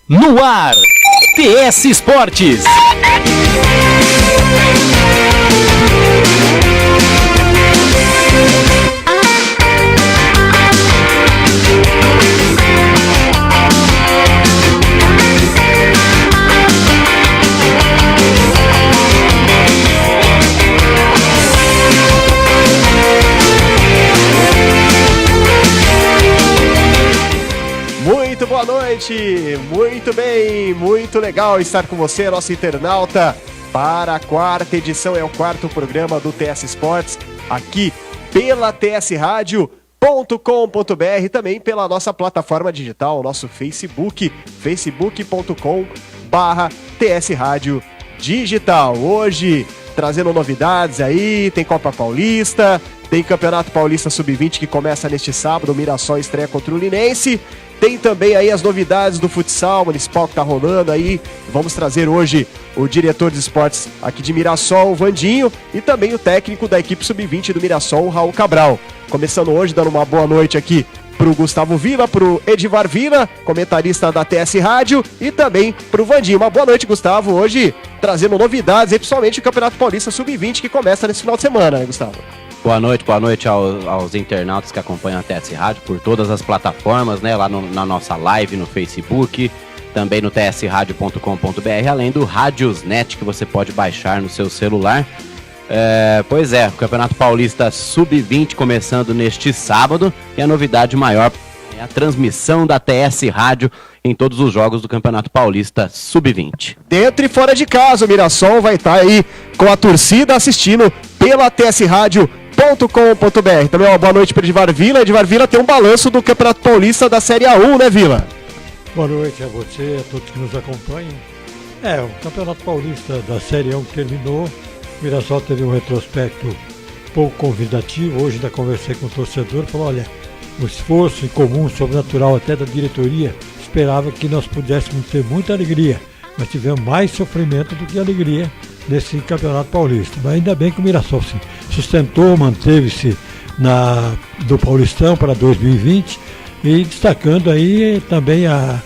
No ar, TS Esportes. Muito boa noite, muito bem, muito legal estar com você, nosso internauta, para a quarta edição, é o quarto programa do TS Esportes, aqui pela tsradio.com.br, também pela nossa plataforma digital, nosso Facebook, facebook.com/tsradio digital. Hoje, trazendo novidades aí, tem Copa Paulista, tem Campeonato Paulista Sub-20 que começa neste sábado, o Mirassol estreia contra o Linense. Tem também aí as novidades do futsal municipal que tá rolando aí. Vamos trazer hoje o diretor de esportes aqui de Mirassol, o Vandinho, e também o técnico da equipe Sub-20 do Mirassol, o Raul Cabral. Começando hoje, dando uma boa noite aqui pro Gustavo Vila, pro Edivar Vila, comentarista da TS Rádio, e também pro Vandinho. Uma boa noite, Gustavo. Hoje trazendo novidades, e principalmente o Campeonato Paulista Sub-20 que começa nesse final de semana, né, Gustavo? Boa noite aos internautas que acompanham a TS Rádio por todas as plataformas, né? Lá na nossa live no Facebook, também no tsradio.com.br, além do Radiosnet que você pode baixar no seu celular. Pois é, o Campeonato Paulista Sub-20 começando neste sábado, e a novidade maior é a transmissão da TS Rádio em todos os jogos do Campeonato Paulista Sub-20. Dentro e fora de casa, o Mirassol vai estar aí com a torcida assistindo pela tsradio.com.br. Também uma boa noite para Edivar Vila. Edivar Vila tem um balanço do Campeonato Paulista da Série A1, né, Vila? Boa noite a você, a todos que nos acompanham. O Campeonato Paulista da Série A1 terminou. O Mirassol teve um retrospecto pouco convidativo. Hoje ainda conversei com o torcedor, falou, olha, o esforço incomum, sobrenatural até da diretoria, esperava que nós pudéssemos ter muita alegria, mas tivemos mais sofrimento do que alegria nesse Campeonato Paulista. Mas ainda bem que o Mirassol se sustentou, manteve-se do Paulistão para 2020, e destacando aí também a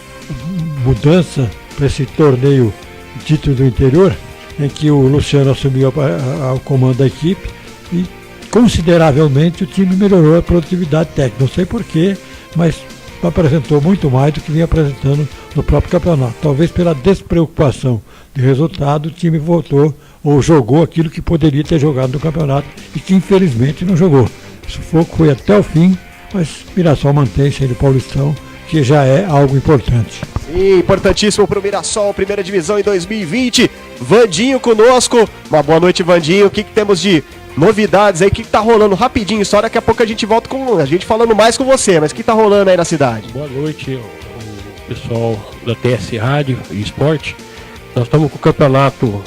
mudança para esse torneio título do interior, em que o Luciano assumiu o comando da equipe e consideravelmente o time melhorou a produtividade técnica. Não sei porquê, mas apresentou muito mais do que vinha apresentando no próprio campeonato. Talvez pela despreocupação de resultado, o time voltou ou jogou aquilo que poderia ter jogado no campeonato e que infelizmente não jogou. O sufoco foi até o fim, mas Mirassol mantém-se aí no Paulistão, que já é algo importante. Sim, importantíssimo para o Mirassol, primeira divisão em 2020. Vandinho conosco. Uma boa noite, Vandinho. O que temos de novidades aí? O que tá rolando rapidinho? Só daqui a pouco a gente volta com a gente falando mais com você. Mas o que tá rolando aí na cidade? Boa noite, o pessoal da TS Rádio e Esporte. Nós estamos com o campeonato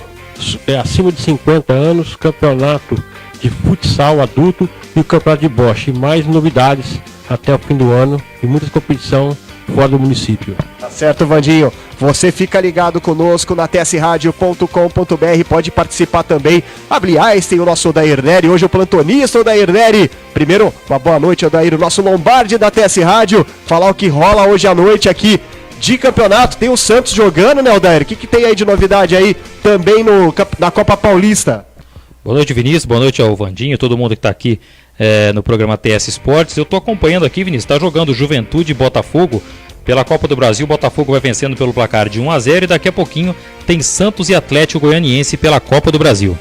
acima de 50 anos, campeonato de futsal adulto e o campeonato de bocha. E mais novidades até o fim do ano e muita competição fora do município. Tá certo, Vandinho. Você fica ligado conosco na tsradio.com.br, pode participar também. Aliás, tem o nosso Odair Neri, hoje o plantonista Odair Neri. Primeiro, uma boa noite, Odair, o nosso Lombardi da TS Rádio. Falar o que rola hoje à noite aqui de campeonato. Tem o Santos jogando, né, Odair? O que tem aí de novidade aí também na Copa Paulista? Boa noite, Vinícius. Boa noite ao Vandinho, todo mundo que está aqui no programa TS Esportes. Eu estou acompanhando aqui, Vinícius, está jogando Juventude e Botafogo pela Copa do Brasil. Botafogo vai vencendo pelo placar de 1-0 e daqui a pouquinho tem Santos e Atlético Goianiense pela Copa do Brasil.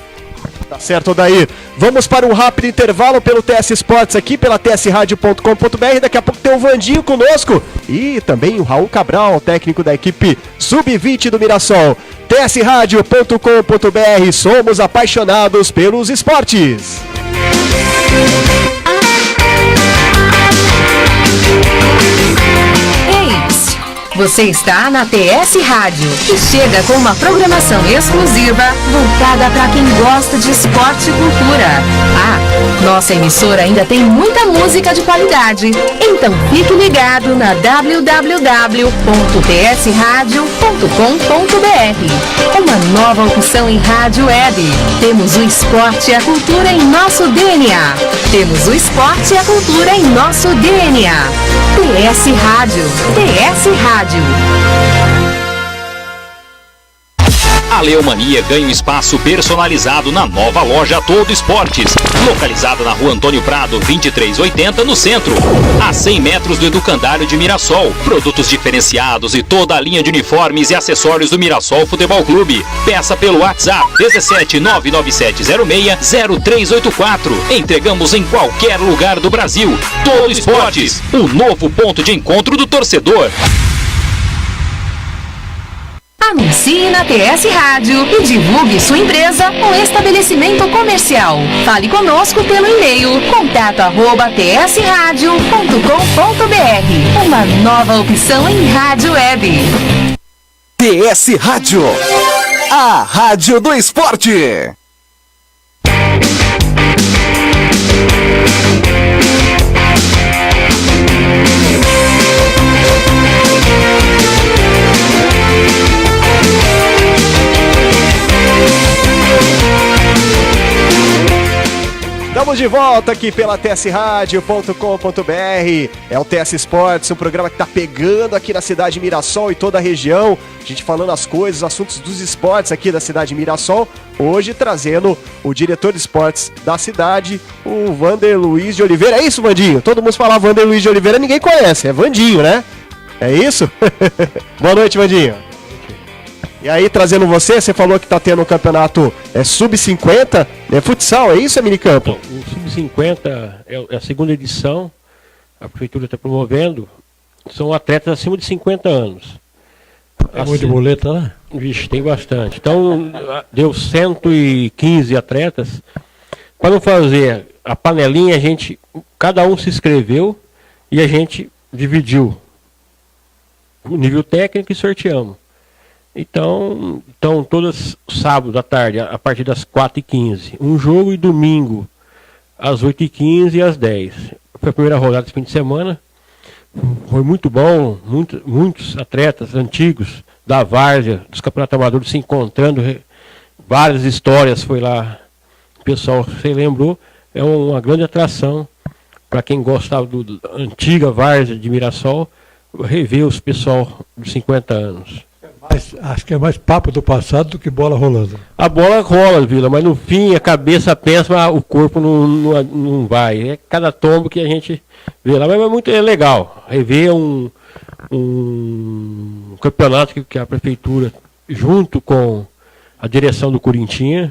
Tá certo, Odair. Vamos para um rápido intervalo pelo TS Esportes aqui, pela tsradio.com.br. Daqui a pouco tem o Vandinho conosco e também o Raul Cabral, técnico da equipe Sub-20 do Mirassol. tsradio.com.br, somos apaixonados pelos esportes. Você está na TS Rádio, que chega com uma programação exclusiva voltada para quem gosta de esporte e cultura. Nossa emissora ainda tem muita música de qualidade. Então fique ligado na www.tsradio.com.br. Uma nova opção em rádio web. Temos o esporte e a cultura em nosso DNA. Temos o esporte e a cultura em nosso DNA. TS Rádio. TS Rádio. A Leomania ganha um espaço personalizado na nova loja Todo Esportes, localizada na Rua Antônio Prado, 2380, no centro, a 100 metros do Educandário de Mirassol. Produtos diferenciados e toda a linha de uniformes e acessórios do Mirassol Futebol Clube. Peça pelo WhatsApp 17 99706 0384. Entregamos em qualquer lugar do Brasil. Todo Esportes, o novo ponto de encontro do torcedor. Anuncie na TS Rádio e divulgue sua empresa ou estabelecimento comercial. Fale conosco pelo e-mail contato@tsradio.com.br. Uma nova opção em rádio web. TS Rádio, a rádio do esporte. Estamos de volta aqui pela tsradio.com.br. É o TS Esportes, um programa que está pegando aqui na cidade de Mirassol e toda a região. A gente falando as coisas, os assuntos dos esportes aqui da cidade de Mirassol. Hoje trazendo o diretor de esportes da cidade, o Vander Luiz de Oliveira. É isso, Vandinho? Todo mundo fala Vander Luiz de Oliveira, ninguém conhece. É Vandinho, né? É isso? Boa noite, Vandinho. E aí, trazendo você falou que tá tendo um campeonato sub-50, futsal, é isso, é minicampo? O sub-50 é a segunda edição, a prefeitura está promovendo, são atletas acima de 50 anos. É muito boleta lá? Vixe, tem bastante. Então, deu 115 atletas. Para não fazer a panelinha, cada um se inscreveu e a gente dividiu o nível técnico e sorteamos. Então todos sábados à tarde, a partir das 4h15, um jogo, e domingo às 8h15 e às 10h. Foi a primeira rodada desse fim de semana, foi muito bom, muitos atletas antigos da várzea, dos campeonatos amadores se encontrando, várias histórias foi lá, o pessoal, você lembrou, é uma grande atração para quem gostava da antiga várzea de Mirassol, rever os pessoal de 50 anos. Acho que é mais papo do passado do que bola rolando. A bola rola, Vila, mas no fim a cabeça pensa, mas o corpo não vai. É cada tombo que a gente vê lá. Mas é legal rever um campeonato que a prefeitura, junto com a direção do Corinthians,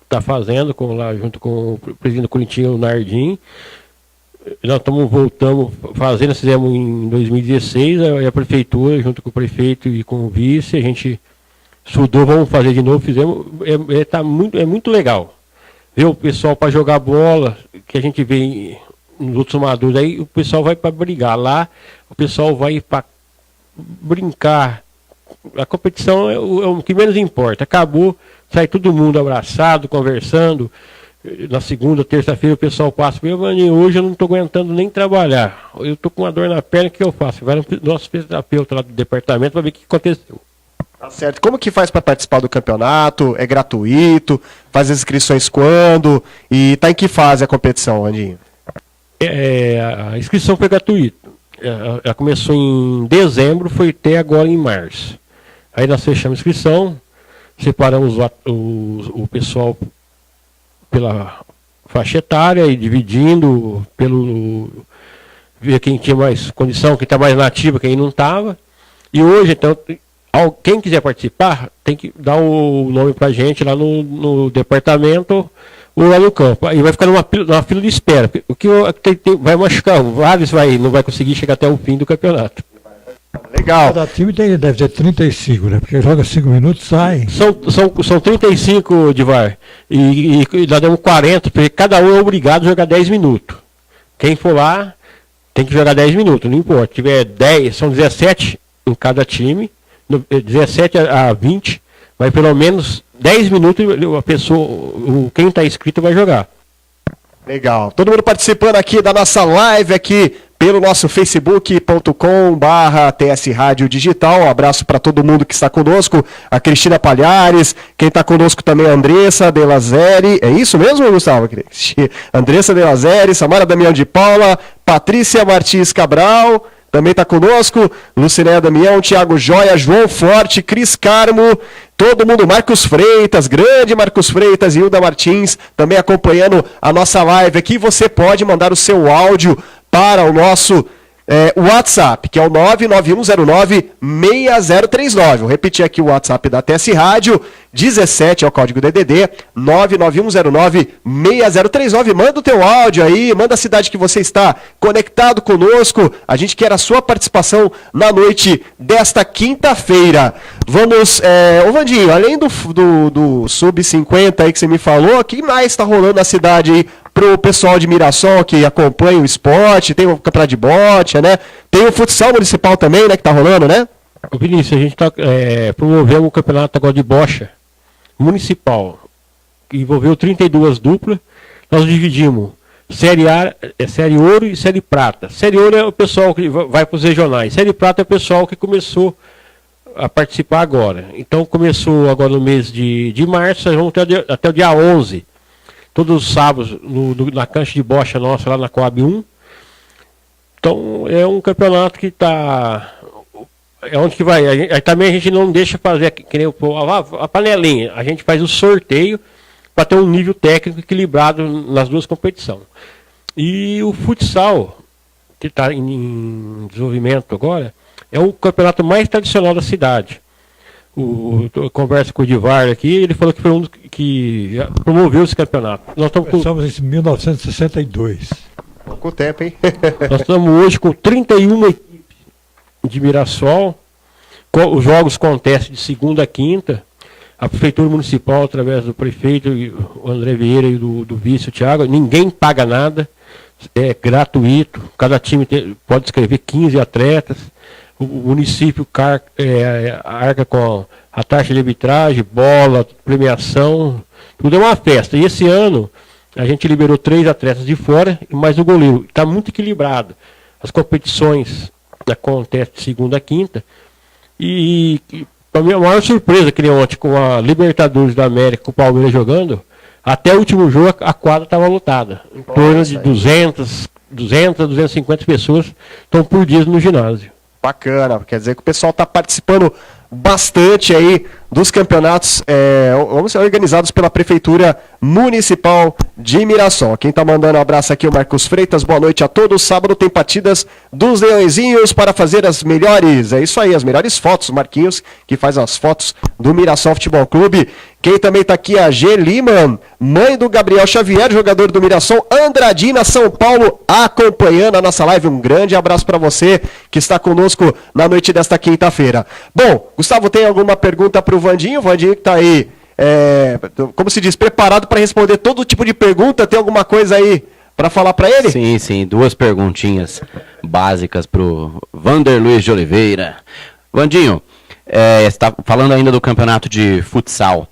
está fazendo, junto com o presidente do Corinthians, o Nardim. Nós voltamos fazendo, fizemos em 2016, a prefeitura, junto com o prefeito e com o vice, a gente estudou, vamos fazer de novo, fizemos, é muito legal. Ver o pessoal para jogar bola, que a gente vê nos outros amadores, aí o pessoal vai para brigar, lá o pessoal vai para brincar. A competição é o que menos importa, acabou, sai todo mundo abraçado, conversando. Na segunda, terça-feira o pessoal passa por mim, hoje eu não estou aguentando nem trabalhar. Eu estou com uma dor na perna, o que eu faço? Vai no nosso fisioterapeuta lá do departamento para ver o que aconteceu. Tá certo. Como que faz para participar do campeonato? É gratuito? Faz as inscrições quando? E tá em que fase a competição, Andinho? A inscrição foi gratuita. Ela começou em dezembro, foi até agora em março. Aí nós fechamos a inscrição, separamos o pessoal pela faixa etária e dividindo ver quem tinha mais condição, quem está mais nativo, quem não estava. E hoje, então, quem quiser participar, tem que dar o nome para a gente lá no departamento ou lá no campo. Aí vai ficar numa fila de espera. O que vai machucar, vários não vai conseguir chegar até o fim do campeonato. Legal. Cada time deve ter 35, né? Porque joga 5 minutos, sai. São 35 de VAR. E nós demos 40, porque cada um é obrigado a jogar 10 minutos. Quem for lá tem que jogar 10 minutos, não importa. Se tiver 10, são 17 em cada time, 17 a 20, mas pelo menos 10 minutos a pessoa, quem está inscrito vai jogar. Legal. Todo mundo participando aqui da nossa live aqui pelo nosso facebook.com/TS Rádio Digital. Um abraço para todo mundo que está conosco. A Cristina Palhares, quem está conosco também é a Andressa De Lazeri. É isso mesmo, Gustavo? Andressa De Lazeri, Samara Damião de Paula, Patrícia Martins Cabral, também está conosco, Lucinéia Damião, Thiago Joia, João Forte, Cris Carmo, todo mundo, Marcos Freitas, grande Marcos Freitas e Hilda Martins, também acompanhando a nossa live aqui. Você pode mandar o seu áudio para o nosso WhatsApp, que é o 99109-6039. Vou repetir aqui o WhatsApp da TS Rádio, 17 é o código DDD, 99109-6039. Manda o teu áudio aí, manda a cidade que você está conectado conosco. A gente quer a sua participação na noite desta quinta-feira. Vamos, ô Vandinho, além do Sub-50 aí que você me falou, o que mais está rolando na cidade aí pro pessoal de Mirassol que acompanha o esporte? Tem o campeonato de bote, né? Tem o futsal municipal também, né, que tá rolando, né? Ô Vinícius, a gente tá promovendo um campeonato agora de bocha municipal, que envolveu 32 duplas. Nós dividimos Série A, Série Ouro e Série Prata. Série Ouro é o pessoal que vai para os regionais. Série Prata é o pessoal que começou a participar agora. Então começou agora no mês de março, nós vamos até o dia 11. Todos os sábados na cancha de bocha nossa lá na Coab 1. Então é um campeonato que está... É onde que vai. Aí também a gente não deixa fazer que nem a panelinha. A gente faz o sorteio para ter um nível técnico equilibrado nas duas competições. E o futsal, que está em desenvolvimento agora, é o campeonato mais tradicional da cidade. Eu converso com o Divar aqui, ele falou que foi um que promoveu esse campeonato. Nós estamos em 1962. Pouco tempo, hein? Nós estamos hoje com 31 equipes de Mirassol. Os jogos acontecem de segunda a quinta. A Prefeitura Municipal, através do prefeito, o André Vieira e do vice, o Thiago, ninguém paga nada. É gratuito. Cada time pode escrever 15 atletas. O município arca com a taxa de arbitragem, bola, premiação. Tudo é uma festa. E esse ano a gente liberou 3 atletas de fora e mais o goleiro. Está muito equilibrado. As competições acontecem de segunda a quinta. E para mim a maior surpresa que nem ontem com a Libertadores da América, com o Palmeiras jogando, até o último jogo a quadra estava lotada. Em torno de 250 pessoas estão por dia no ginásio. Bacana, quer dizer que o pessoal está participando bastante aí dos campeonatos vamos ser organizados pela Prefeitura Municipal de Mirassol. Quem está mandando um abraço aqui é o Marcos Freitas, boa noite a todos. Sábado tem partidas dos Leõezinhos para fazer as melhores, é isso aí, as melhores fotos. Marquinhos, que faz as fotos do Mirassol Futebol Clube. Quem também está aqui é a G. Lima, mãe do Gabriel Xavier, jogador do Mirassol, Andradina, São Paulo, acompanhando a nossa live. Um grande abraço para você que está conosco na noite desta quinta-feira. Bom, Gustavo, tem alguma pergunta para o Vandinho? O Vandinho que está aí, como se diz, preparado para responder todo tipo de pergunta. Tem alguma coisa aí para falar para ele? Sim, 2 perguntinhas básicas para o Vander Luiz de Oliveira. Vandinho, você está falando ainda do campeonato de futsal.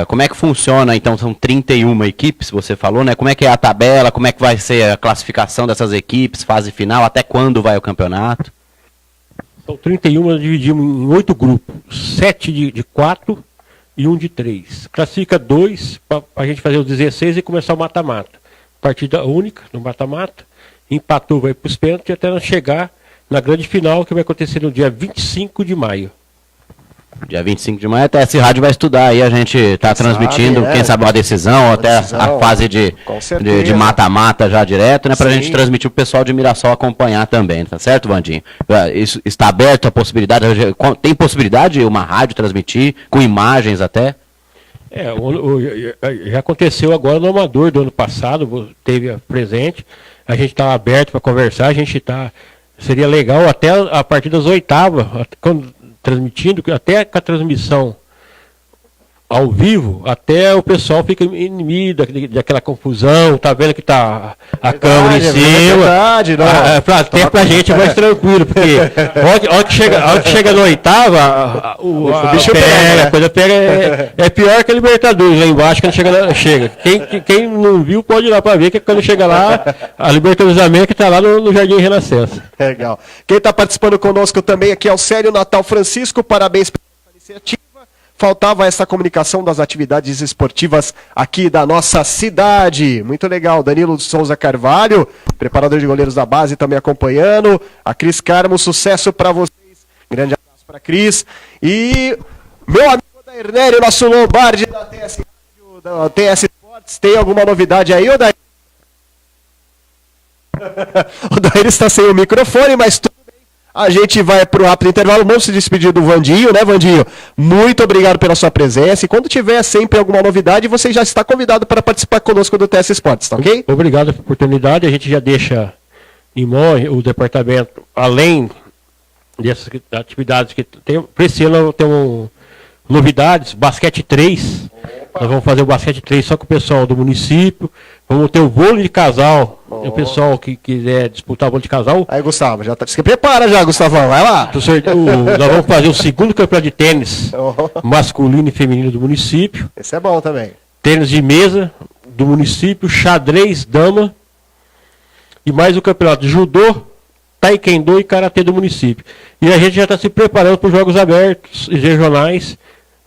Como é que funciona? Então são 31 equipes, você falou, né? Como é que é a tabela? Como é que vai ser a classificação dessas equipes, fase final? Até quando vai o campeonato? São 31, nós dividimos em 8 grupos, 7 de 4 e 1 de 3. Classifica 2 para a gente fazer os 16 e começar o mata-mata. Partida única no mata-mata, empatou, vai para os pênaltis até nós chegar na grande final, que vai acontecer no dia 25 de maio. Dia 25 de maio, até esse rádio vai estudar aí, a gente está transmitindo, quem sabe uma decisão, até a fase de mata-mata já direto, né, para a gente transmitir o pessoal de Mirassol acompanhar também, tá certo, Vandinho? Isso está aberto a possibilidade, tem possibilidade uma rádio transmitir, com imagens até? Já aconteceu agora no Amador do ano passado, teve presente, a gente está aberto para conversar, seria legal até a partir das 8ª, quando transmitindo, até com a transmissão ao vivo, até o pessoal fica inimigo daquela confusão, tá vendo que tá a câmera em cima. Até pra gente é mais tranquilo, porque a hora que chega na 8ª, a coisa pega, é pior que a Libertadores lá embaixo, quando chega. Quem não viu pode ir lá pra ver, que quando chega lá, a Libertadores da América tá lá no Jardim Renascença. Legal. Quem tá participando conosco também aqui é o Célio Natal Francisco, parabéns pela iniciativa. faltava essa comunicação das atividades esportivas aqui da nossa cidade. Muito legal. Danilo Souza Carvalho, preparador de goleiros da base, também acompanhando. A Cris Carmo, sucesso para vocês. Grande abraço para Cris. E meu amigo Dairnério, nosso Lombardi da TS, da TS Sports, tem alguma novidade aí, ô Dair? O Dair está sem o microfone, mas tudo bem. A gente vai para o rápido intervalo. Vamos se despedir do Vandinho, né, Vandinho? Muito obrigado pela sua presença. E quando tiver sempre alguma novidade, você já está convidado para participar conosco do TS Sports, tá ok? Obrigado pela oportunidade. A gente já deixa em mão o departamento, além dessas atividades que tem. Para esse ano tem novidades, basquete 3. Nós vamos fazer o basquete 3 só com o pessoal do município. Vamos ter o vôlei de casal. O pessoal que quiser disputar o vôlei de casal. Aí, Gustavo, já se prepara já, Gustavão. Vai lá. Nós vamos fazer o segundo campeonato de tênis masculino e feminino do município. Esse é bom também. Tênis de mesa do município, xadrez, dama. E mais o campeonato de judô, taekwondo e karatê do município. E a gente já está se preparando para os jogos abertos e regionais.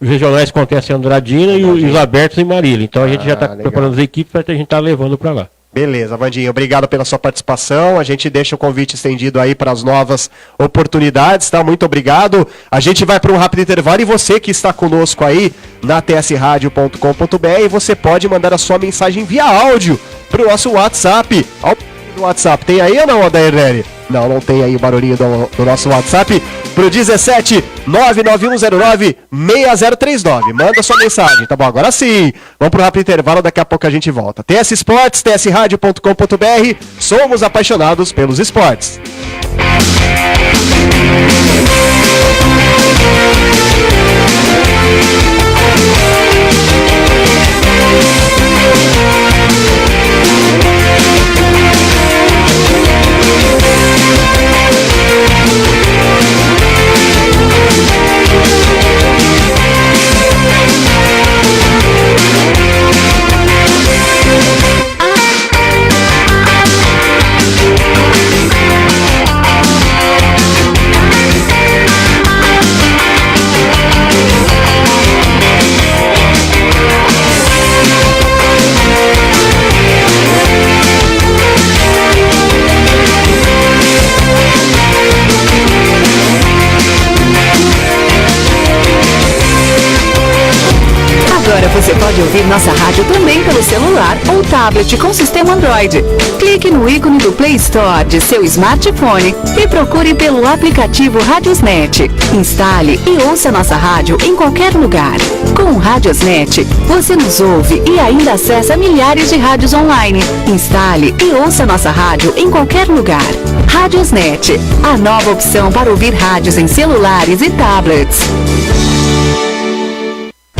Os regionais acontecem em Andradina e os abertos em Marília. Então a gente já está preparando as equipes para a gente estar levando para lá. Beleza, Vandinho, obrigado pela sua participação. A gente deixa o convite estendido aí para as novas oportunidades, tá? Muito obrigado. A gente vai para um rápido intervalo e você que está conosco aí na tsradio.com.br, você pode mandar a sua mensagem via áudio para o nosso WhatsApp. Do WhatsApp, tem aí ou não, Odair Nery? Não, não tem aí o barulhinho do nosso WhatsApp. Pro 17 99109 6039. Manda sua mensagem, tá bom? Agora sim. Vamos pro rápido intervalo, daqui a pouco a gente volta. TS Sports, tsradio.com.br. Somos apaixonados pelos esportes. Agora você pode ouvir nossa rádio também pelo celular ou tablet com sistema Android. Clique no ícone do Play Store de seu smartphone e procure pelo aplicativo Radiosnet. Instale e ouça nossa rádio em qualquer lugar. Com o Radiosnet, você nos ouve e ainda acessa milhares de rádios online. Instale e ouça nossa rádio em qualquer lugar. Radiosnet, a nova opção para ouvir rádios em celulares e tablets.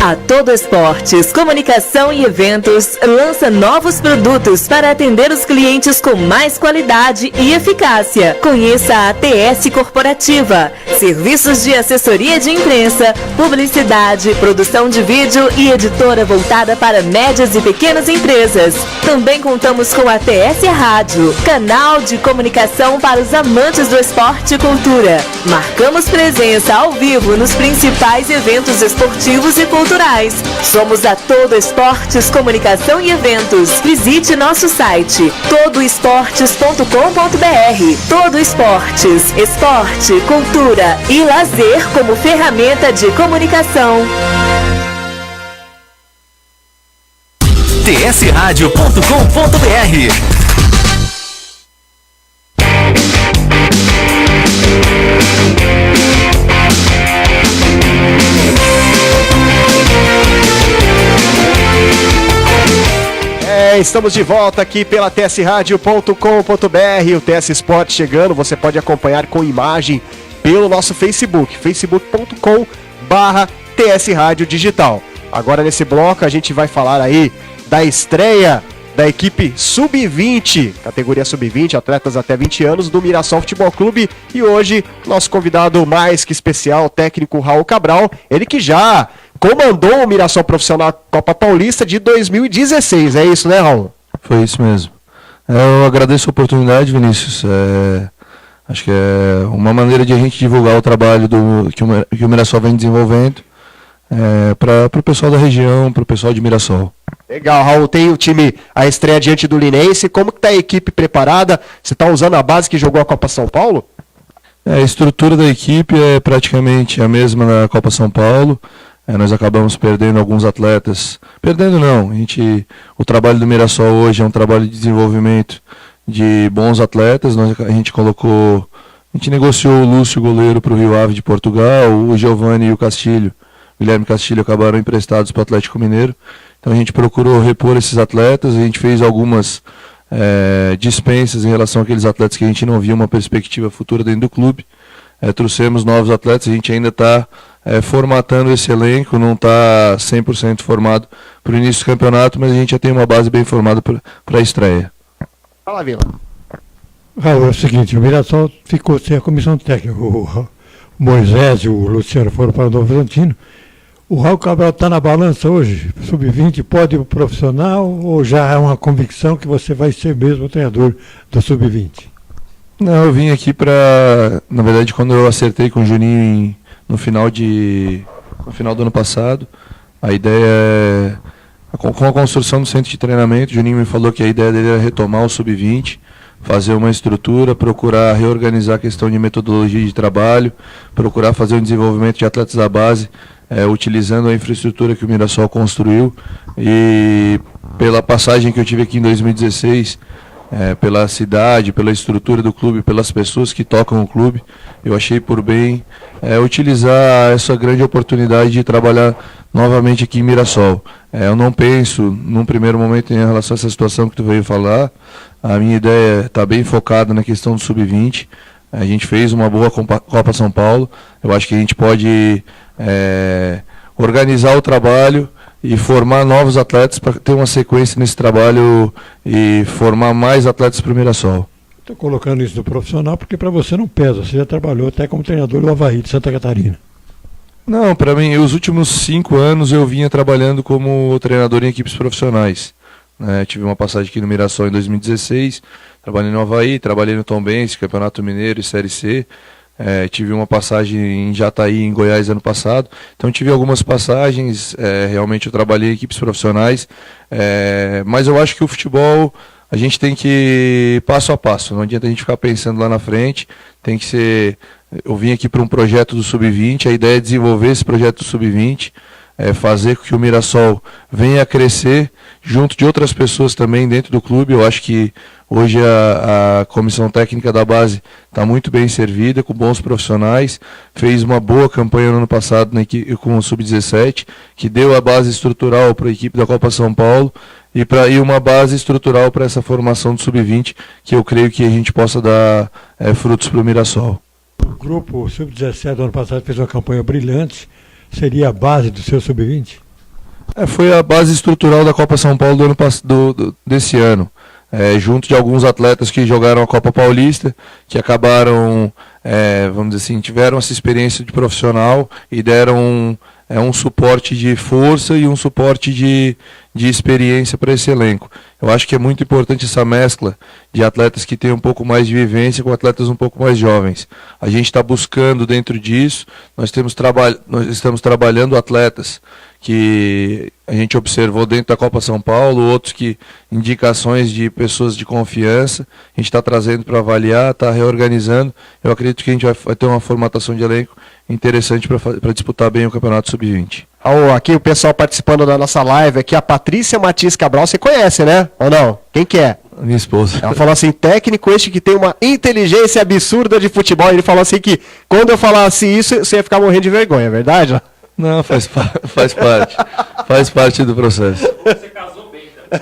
A Todo Esportes, Comunicação e Eventos lança novos produtos para atender os clientes com mais qualidade e eficácia. Conheça a ATS Corporativa, serviços de assessoria de imprensa, publicidade, produção de vídeo e editora voltada para médias e pequenas empresas. Também contamos com a ATS Rádio, canal de comunicação para os amantes do esporte e cultura. Marcamos presença ao vivo nos principais eventos esportivos e culturais. Somos a Todo Esportes, Comunicação e Eventos. Visite nosso site todoesportes.com.br. Todo Esportes, esporte, cultura e lazer como ferramenta de comunicação. tsradio.com.br. Estamos de volta aqui pela tsradio.com.br, o TS Sport chegando, você pode acompanhar com imagem pelo nosso Facebook, facebook.com/TS Rádio Digital. Agora nesse bloco a gente vai falar aí da estreia da equipe Sub-20, categoria Sub-20, atletas até 20 anos, do Mirassol Futebol Clube. E hoje, nosso convidado mais que especial, o técnico Raul Cabral, ele que já comandou o Mirassol Profissional Copa Paulista de 2016, é isso, né, Raul? Foi isso mesmo. Eu agradeço a oportunidade, Vinícius. Acho que é uma maneira de a gente divulgar o trabalho que o Mirassol vem desenvolvendo. para o pessoal da região, para o pessoal de Mirassol. Legal, Raul, tem o time, a estreia diante do Linense, como que tá a equipe preparada? Você está usando a base que jogou a Copa São Paulo? A estrutura da equipe é praticamente a mesma na Copa São Paulo. Nós acabamos perdendo alguns atletas. Perdendo não, o trabalho do Mirassol hoje é um trabalho de desenvolvimento de bons atletas. A gente negociou o Lúcio, goleiro, para o Rio Ave de Portugal, o Giovanni e o Guilherme Castilho acabaram emprestados para o Atlético Mineiro. Então a gente procurou repor esses atletas, a gente fez algumas dispensas em relação àqueles atletas que a gente não via uma perspectiva futura dentro do clube. Trouxemos novos atletas, a gente ainda está formatando esse elenco, não está 100% formado para o início do campeonato, mas a gente já tem uma base bem formada para a estreia. Fala, Vila. Raul, é o seguinte, o Mirassol ficou sem a comissão técnica. O Moisés e o Luciano foram para o Novo Horizontino. O Raul Cabral está na balança hoje? Sub-20 pode ir para o profissional ou já é uma convicção que você vai ser mesmo o treinador do Sub-20? Não, eu vim aqui na verdade, quando eu acertei com o Juninho no final do ano passado, a ideia é, com a construção do centro de treinamento, o Juninho me falou que a ideia dele era retomar o Sub-20, fazer uma estrutura, procurar reorganizar a questão de metodologia de trabalho, procurar fazer um desenvolvimento de atletas da base, utilizando a infraestrutura que o Mirassol construiu. E pela passagem que eu tive aqui em 2016, pela cidade, pela estrutura do clube, pelas pessoas que tocam o clube, eu achei por bem utilizar essa grande oportunidade de trabalhar novamente aqui em Mirassol. Eu não penso, num primeiro momento, em relação a essa situação que tu veio falar. A minha ideia está bem focada na questão do Sub-20. A gente fez uma boa Copa São Paulo. Eu acho que a gente pode organizar o trabalho e formar novos atletas para ter uma sequência nesse trabalho e formar mais atletas para o Mirassol. Estou colocando isso no profissional porque para você não pesa. Você já trabalhou até como treinador do Avaí de Santa Catarina. Não, para mim, os últimos 5 anos eu vinha trabalhando como treinador em equipes profissionais. Tive uma passagem aqui no Mirassol em 2016, trabalhei no Avaí, trabalhei no Tombense, Campeonato Mineiro e Série C. Tive uma passagem em Jataí, em Goiás, ano passado. Então tive algumas passagens, realmente eu trabalhei em equipes profissionais, mas eu acho que o futebol a gente tem que ir passo a passo, não adianta a gente ficar pensando lá na frente, tem que ser... Eu vim aqui para um projeto do Sub-20, a ideia é desenvolver esse projeto do Sub-20, fazer com que o Mirassol venha a crescer junto de outras pessoas também dentro do clube. Eu acho que hoje a comissão técnica da base está muito bem servida, com bons profissionais, fez uma boa campanha no ano passado com o Sub-17, que deu a base estrutural para a equipe da Copa São Paulo e uma base estrutural para essa formação do Sub-20, que eu creio que a gente possa dar frutos para o Mirassol. O grupo Sub-17 do ano passado fez uma campanha brilhante. Seria a base do seu Sub-20? Foi a base estrutural da Copa São Paulo desse ano. Junto de alguns atletas que jogaram a Copa Paulista, que acabaram, vamos dizer assim, tiveram essa experiência de profissional e deram um suporte de força e um suporte de experiência para esse elenco. Eu acho que é muito importante essa mescla de atletas que têm um pouco mais de vivência com atletas um pouco mais jovens. A gente está buscando dentro disso, nós estamos trabalhando atletas que a gente observou dentro da Copa São Paulo, outros que indicações de pessoas de confiança, a gente está trazendo para avaliar, está reorganizando. Eu acredito que a gente vai ter uma formatação de elenco interessante para disputar bem o Campeonato Sub-20. Aqui o pessoal participando da nossa live, aqui a Patrícia Matias Cabral, você conhece, né? Ou não? Quem que é? Minha esposa. Ela falou assim, técnico este que tem uma inteligência absurda de futebol. Ele falou assim que quando eu falasse isso, você ia ficar morrendo de vergonha, é verdade? Não, faz parte. Faz parte do processo. Você casou bem, tá?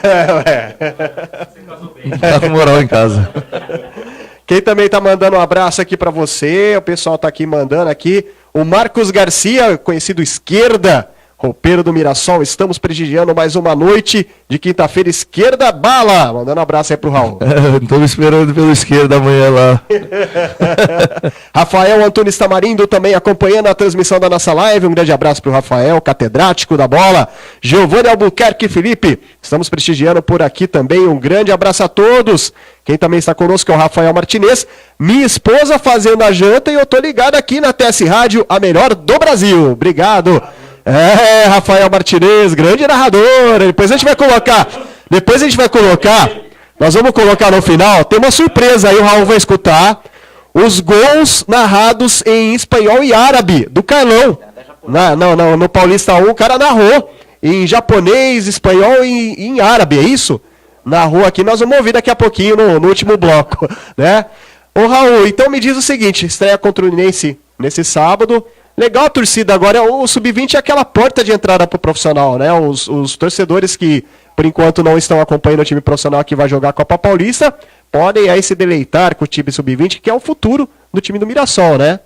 Você casou bem. Tá com moral em casa. Quem também tá mandando um abraço aqui para você, o pessoal tá aqui mandando aqui, o Marcos Garcia, conhecido Esquerda, roupeiro do Mirassol, estamos prestigiando mais uma noite de quinta-feira, Esquerda Bala, mandando um abraço aí pro Raul. Estou esperando pelo Esquerda amanhã lá. Rafael Antunes Tamarindo também acompanhando a transmissão da nossa live, um grande abraço pro Rafael, catedrático da bola. Giovanni Albuquerque Felipe, estamos prestigiando por aqui também, um grande abraço a todos. Quem também está conosco é o Rafael Martinez, minha esposa fazendo a janta e eu tô ligado aqui na TS Rádio, a melhor do Brasil. Obrigado. Rafael Martinez, grande narrador. Depois a gente vai colocar, nós vamos colocar no final, tem uma surpresa aí, o Raul vai escutar, os gols narrados em espanhol e árabe, do Carlão. No Paulista 1 o cara narrou em japonês, espanhol e em árabe, é isso? Narrou aqui, nós vamos ouvir daqui a pouquinho no último bloco, né? Ô Raul, então me diz o seguinte, estreia contra o Linense nesse sábado, legal a torcida agora, o Sub-20 é aquela porta de entrada pro profissional, né? Os torcedores que, por enquanto, não estão acompanhando o time profissional que vai jogar a Copa Paulista, podem aí se deleitar com o time Sub-20, que é o futuro do time do Mirassol, né?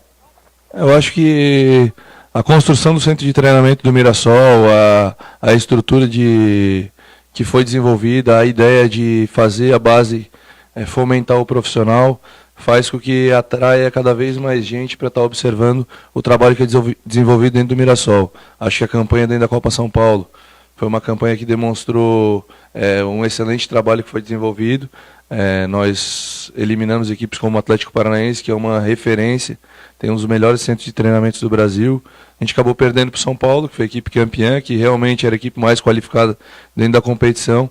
Eu acho que a construção do centro de treinamento do Mirassol, a estrutura que foi desenvolvida, a ideia de fazer a base fomentar o profissional, faz com que atraia cada vez mais gente para estar observando o trabalho que é desenvolvido dentro do Mirassol. Acho que a campanha dentro da Copa São Paulo foi uma campanha que demonstrou um excelente trabalho que foi desenvolvido. Nós eliminamos equipes como o Atlético Paranaense, que é uma referência, tem um dos melhores centros de treinamentos do Brasil. A gente acabou perdendo para o São Paulo, que foi a equipe campeã, que realmente era a equipe mais qualificada dentro da competição.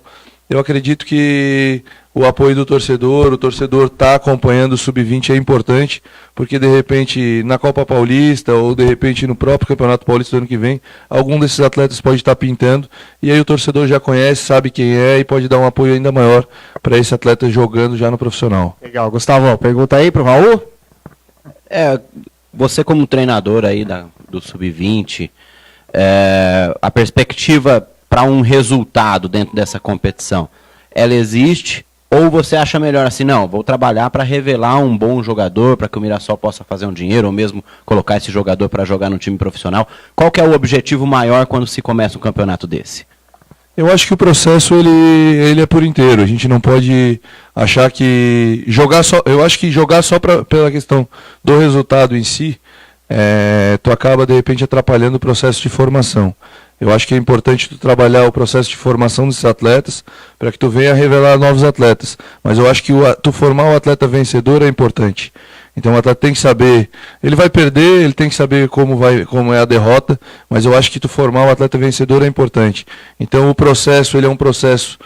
Eu acredito que o apoio do torcedor, o torcedor está acompanhando o Sub-20 é importante, porque de repente na Copa Paulista ou de repente no próprio Campeonato Paulista do ano que vem, algum desses atletas pode estar pintando, e aí o torcedor já conhece, sabe quem é e pode dar um apoio ainda maior para esse atleta jogando já no profissional. Legal, Gustavo, pergunta aí pro Raul. Você como treinador aí do Sub-20, a perspectiva para um resultado dentro dessa competição, ela existe? Ou você acha melhor assim, não, vou trabalhar para revelar um bom jogador, para que o Mirassol possa fazer um dinheiro, ou mesmo colocar esse jogador para jogar no time profissional? Qual que é o objetivo maior quando se começa um campeonato desse? Eu acho que o processo ele é por inteiro. A gente não pode achar que jogar só. Eu acho que jogar só pela questão do resultado em si, tu acaba de repente atrapalhando o processo de formação. Eu acho que é importante tu trabalhar o processo de formação desses atletas para que tu venha revelar novos atletas. Mas eu acho que tu formar o atleta vencedor é importante. Então o atleta tem que saber, ele vai perder, ele tem que saber como é a derrota, mas eu acho que tu formar o atleta vencedor é importante. Então o processo, ele é um processo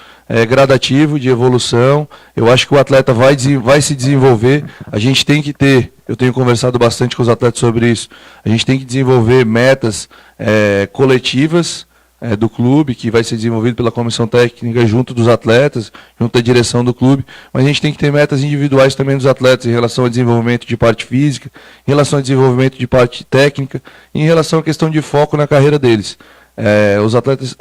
gradativo, de evolução. Eu acho que o atleta vai se desenvolver, a gente tem que ter, eu tenho conversado bastante com os atletas sobre isso, a gente tem que desenvolver metas coletivas do clube, que vai ser desenvolvido pela comissão técnica junto dos atletas, junto da direção do clube, mas a gente tem que ter metas individuais também dos atletas em relação ao desenvolvimento de parte física, em relação ao desenvolvimento de parte técnica, em relação à questão de foco na carreira deles. Os atletas,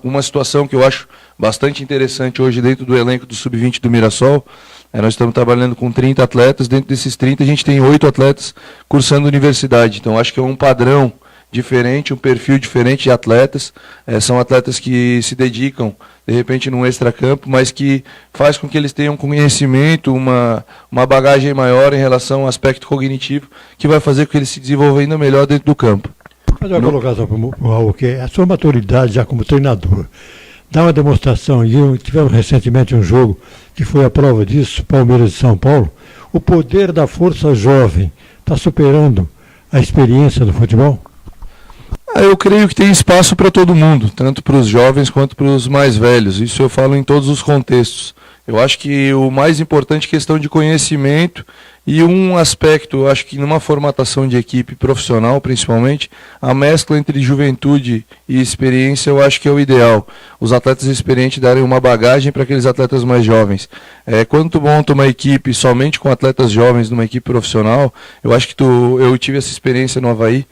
uma situação que eu acho bastante interessante hoje dentro do elenco do Sub-20 do Mirassol, nós estamos trabalhando com 30 atletas, dentro desses 30 a gente tem 8 atletas cursando universidade, então acho que é um padrão diferente, um perfil diferente de atletas, são atletas que se dedicam de repente num extracampo, mas que faz com que eles tenham conhecimento, uma bagagem maior em relação ao aspecto cognitivo, que vai fazer com que eles se desenvolvam ainda melhor dentro do campo. Mas eu vou colocar só para o Raul, que a sua maturidade já como treinador, dá uma demonstração, e tivemos recentemente um jogo que foi a prova disso, Palmeiras e São Paulo, o poder da força jovem está superando a experiência do futebol? Eu creio que tem espaço para todo mundo, tanto para os jovens quanto para os mais velhos. Isso eu falo em todos os contextos. Eu acho que o mais importante é a questão de conhecimento e um aspecto, eu acho que numa formatação de equipe profissional, principalmente, a mescla entre juventude e experiência eu acho que é o ideal. Os atletas experientes darem uma bagagem para aqueles atletas mais jovens. Quando tu monta uma equipe somente com atletas jovens numa equipe profissional, eu acho que eu tive essa experiência no Avaí,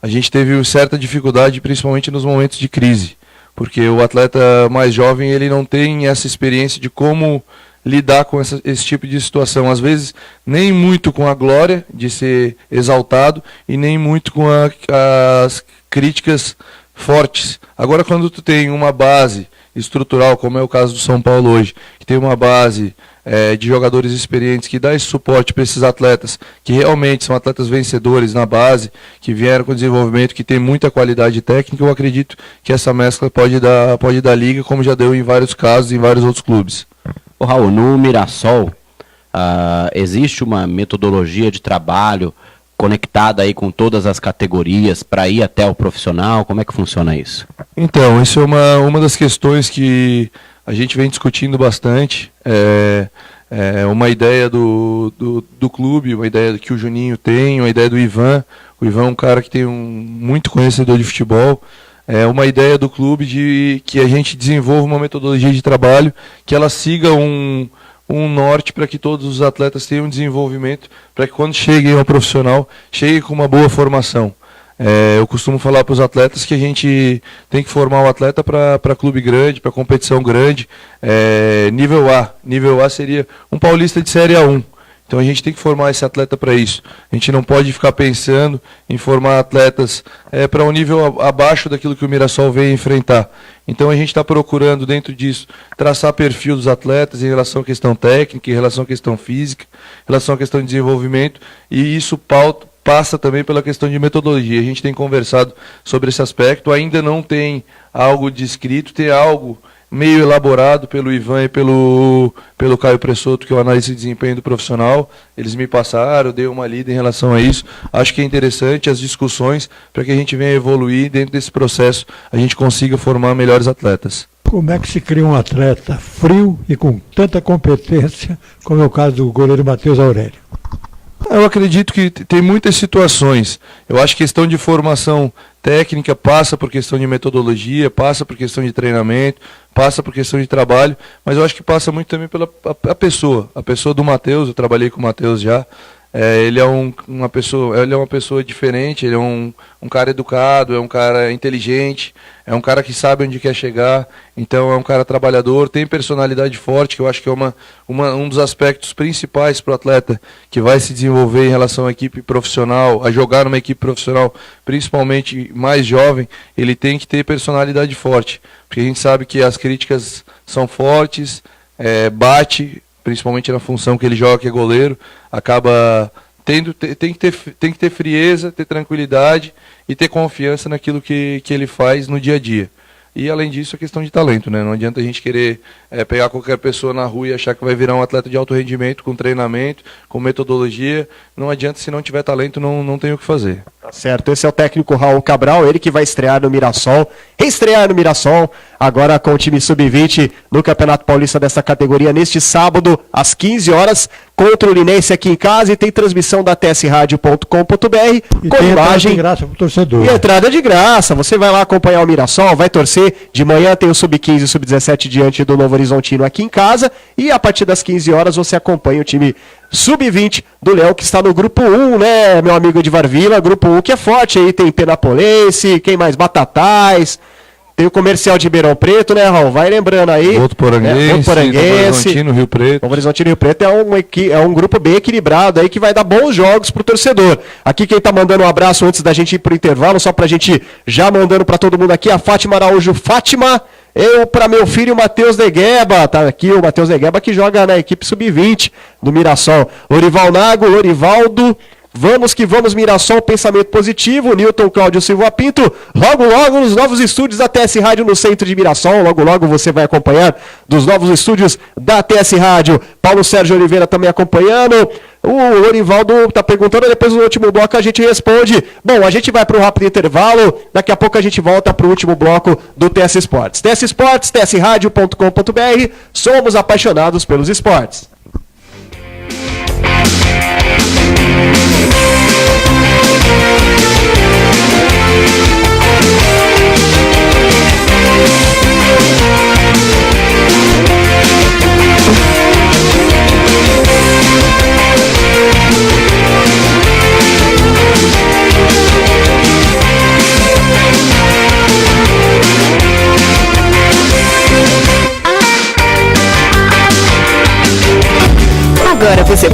a gente teve certa dificuldade, principalmente nos momentos de crise, porque o atleta mais jovem ele não tem essa experiência de como lidar com esse tipo de situação. Às vezes, nem muito com a glória de ser exaltado e nem muito com as críticas fortes. Agora, quando tu tem uma base estrutural, como é o caso do São Paulo hoje, que tem uma base de jogadores experientes que dá esse suporte para esses atletas, que realmente são atletas vencedores na base, que vieram com desenvolvimento, que tem muita qualidade técnica, eu acredito que essa mescla pode dar liga, como já deu em vários casos, em vários outros clubes. Ô Raul, no Mirassol, existe uma metodologia de trabalho conectada aí com todas as categorias para ir até o profissional? Como é que funciona isso? Então, isso é uma das questões que a gente vem discutindo bastante. É uma ideia do clube, uma ideia que o Juninho tem, uma ideia do Ivan. O Ivan é um cara que tem muito conhecedor de futebol. É uma ideia do clube de que a gente desenvolva uma metodologia de trabalho, que ela siga um norte para que todos os atletas tenham desenvolvimento, para que quando cheguem ao profissional, cheguem com uma boa formação. Eu costumo falar para os atletas que a gente tem que formar o atleta para clube grande, para competição grande, nível A. Nível A seria um paulista de Série A1. Então a gente tem que formar esse atleta para isso. A gente não pode ficar pensando em formar atletas para um nível abaixo daquilo que o Mirassol vem enfrentar. Então a gente está procurando, dentro disso, traçar perfil dos atletas em relação à questão técnica, em relação à questão física, em relação à questão de desenvolvimento, e isso passa também pela questão de metodologia. A gente tem conversado sobre esse aspecto, ainda não tem algo descrito, tem algo meio elaborado pelo Ivan e pelo Caio Pressoto, que é o analista de desempenho do profissional. Eles me passaram, eu dei uma lida em relação a isso. Acho que é interessante as discussões para que a gente venha evoluir dentro desse processo, a gente consiga formar melhores atletas. Como é que se cria um atleta frio e com tanta competência, como é o caso do goleiro Matheus Aurélio? Eu acredito que tem muitas situações. Eu acho que questão de formação técnica passa por questão de metodologia, passa por questão de treinamento, passa por questão de trabalho, mas eu acho que passa muito também pela a pessoa do Matheus. Eu trabalhei com o Matheus já. Ele é uma pessoa diferente, ele é um cara educado, é um cara inteligente, é um cara que sabe onde quer chegar, então é um cara trabalhador, tem personalidade forte, que eu acho que é um dos aspectos principais para o atleta que vai se desenvolver em relação à equipe profissional, a jogar numa equipe profissional, principalmente mais jovem. Ele tem que ter personalidade forte, porque a gente sabe que as críticas são fortes, bate, principalmente na função que ele joga, que é goleiro, acaba tem que ter frieza, ter tranquilidade e ter confiança naquilo que ele faz no dia a dia. E, além disso, a questão de talento, né? Não adianta a gente querer pegar qualquer pessoa na rua e achar que vai virar um atleta de alto rendimento, com treinamento, com metodologia. Não adianta, se não tiver talento, não tem o que fazer. Tá certo, esse é o técnico Raul Cabral, ele que vai estrear no Mirassol, reestrear no Mirassol, agora com o time Sub-20 no Campeonato Paulista dessa categoria, neste sábado, às 15 horas, contra o Linense aqui em casa, e tem transmissão da tsradio.com.br, com imagem de graça pro torcedor. E entrada de graça, você vai lá acompanhar o Mirassol, vai torcer, de manhã tem o Sub-15 e o Sub-17 diante do Novo Horizontino aqui em casa, e a partir das 15 horas você acompanha o time Sub-20 do Léo, que está no grupo 1, né, meu amigo Edvar Vila, grupo 1 que é forte aí, tem Penapolense, quem mais? Batatais, tem o Comercial de Ribeirão Preto, né, Raul? Vai lembrando aí. Votuporanguense, Novo Horizontino, Rio Preto. Novo Horizontino e Rio Preto é um grupo bem equilibrado aí, que vai dar bons jogos pro torcedor. Aqui quem tá mandando um abraço antes da gente ir pro intervalo, só pra gente já mandando pra todo mundo aqui, a Fátima Araújo. Fátima, para meu filho Matheus Negueba, tá aqui o Matheus Negueba, que joga na equipe Sub-20 do Mirassol. Lorival Nago, Lorivaldo, vamos que vamos, Mirassol, pensamento positivo. Newton Cláudio Silva Pinto, logo logo nos novos estúdios da TS Rádio no centro de Mirassol, logo logo você vai acompanhar dos novos estúdios da TS Rádio. Paulo Sérgio Oliveira também acompanhando. O Lorivaldo está perguntando, depois no último bloco a gente responde. Bom, a gente vai para o rápido intervalo, daqui a pouco a gente volta para o último bloco do TS Esportes. TS Esportes, tsradio.com.br, somos apaixonados pelos esportes. Agora você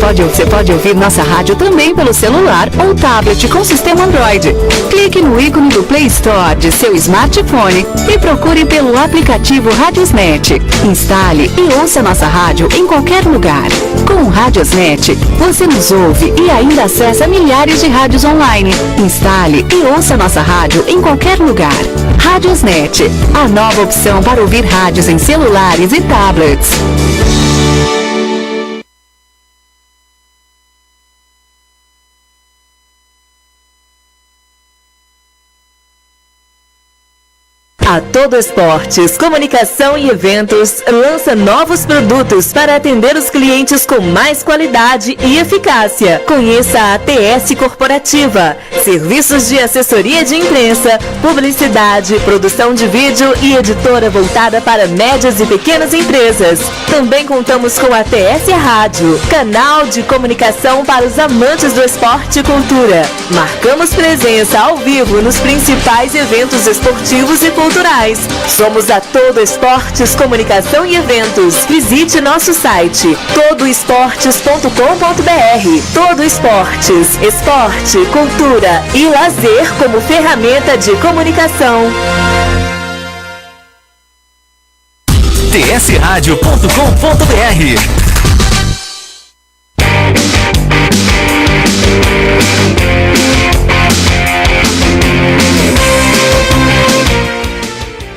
pode ouvir nossa rádio também pelo celular ou tablet com sistema Android. Clique no ícone do Play Store de seu smartphone e procure pelo aplicativo Radiosnet. Instale e ouça nossa rádio em qualquer lugar. Com o Radiosnet, você nos ouve e ainda acessa milhares de rádios online. Instale e ouça nossa rádio em qualquer lugar. Radiosnet, a nova opção para ouvir rádios em celulares e tablets. A Todo Esportes, Comunicação e Eventos lança novos produtos para atender os clientes com mais qualidade e eficácia. Conheça a ATS Corporativa, serviços de assessoria de imprensa, publicidade, produção de vídeo e editora voltada para médias e pequenas empresas. Também contamos com a ATS Rádio, canal de comunicação para os amantes do esporte e cultura. Marcamos presença ao vivo nos principais eventos esportivos e culturais. Somos a Todo Esportes Comunicação e Eventos. Visite nosso site todoesportes.com.br. Todo Esportes, esporte, cultura e lazer como ferramenta de comunicação. tsradio.com.br.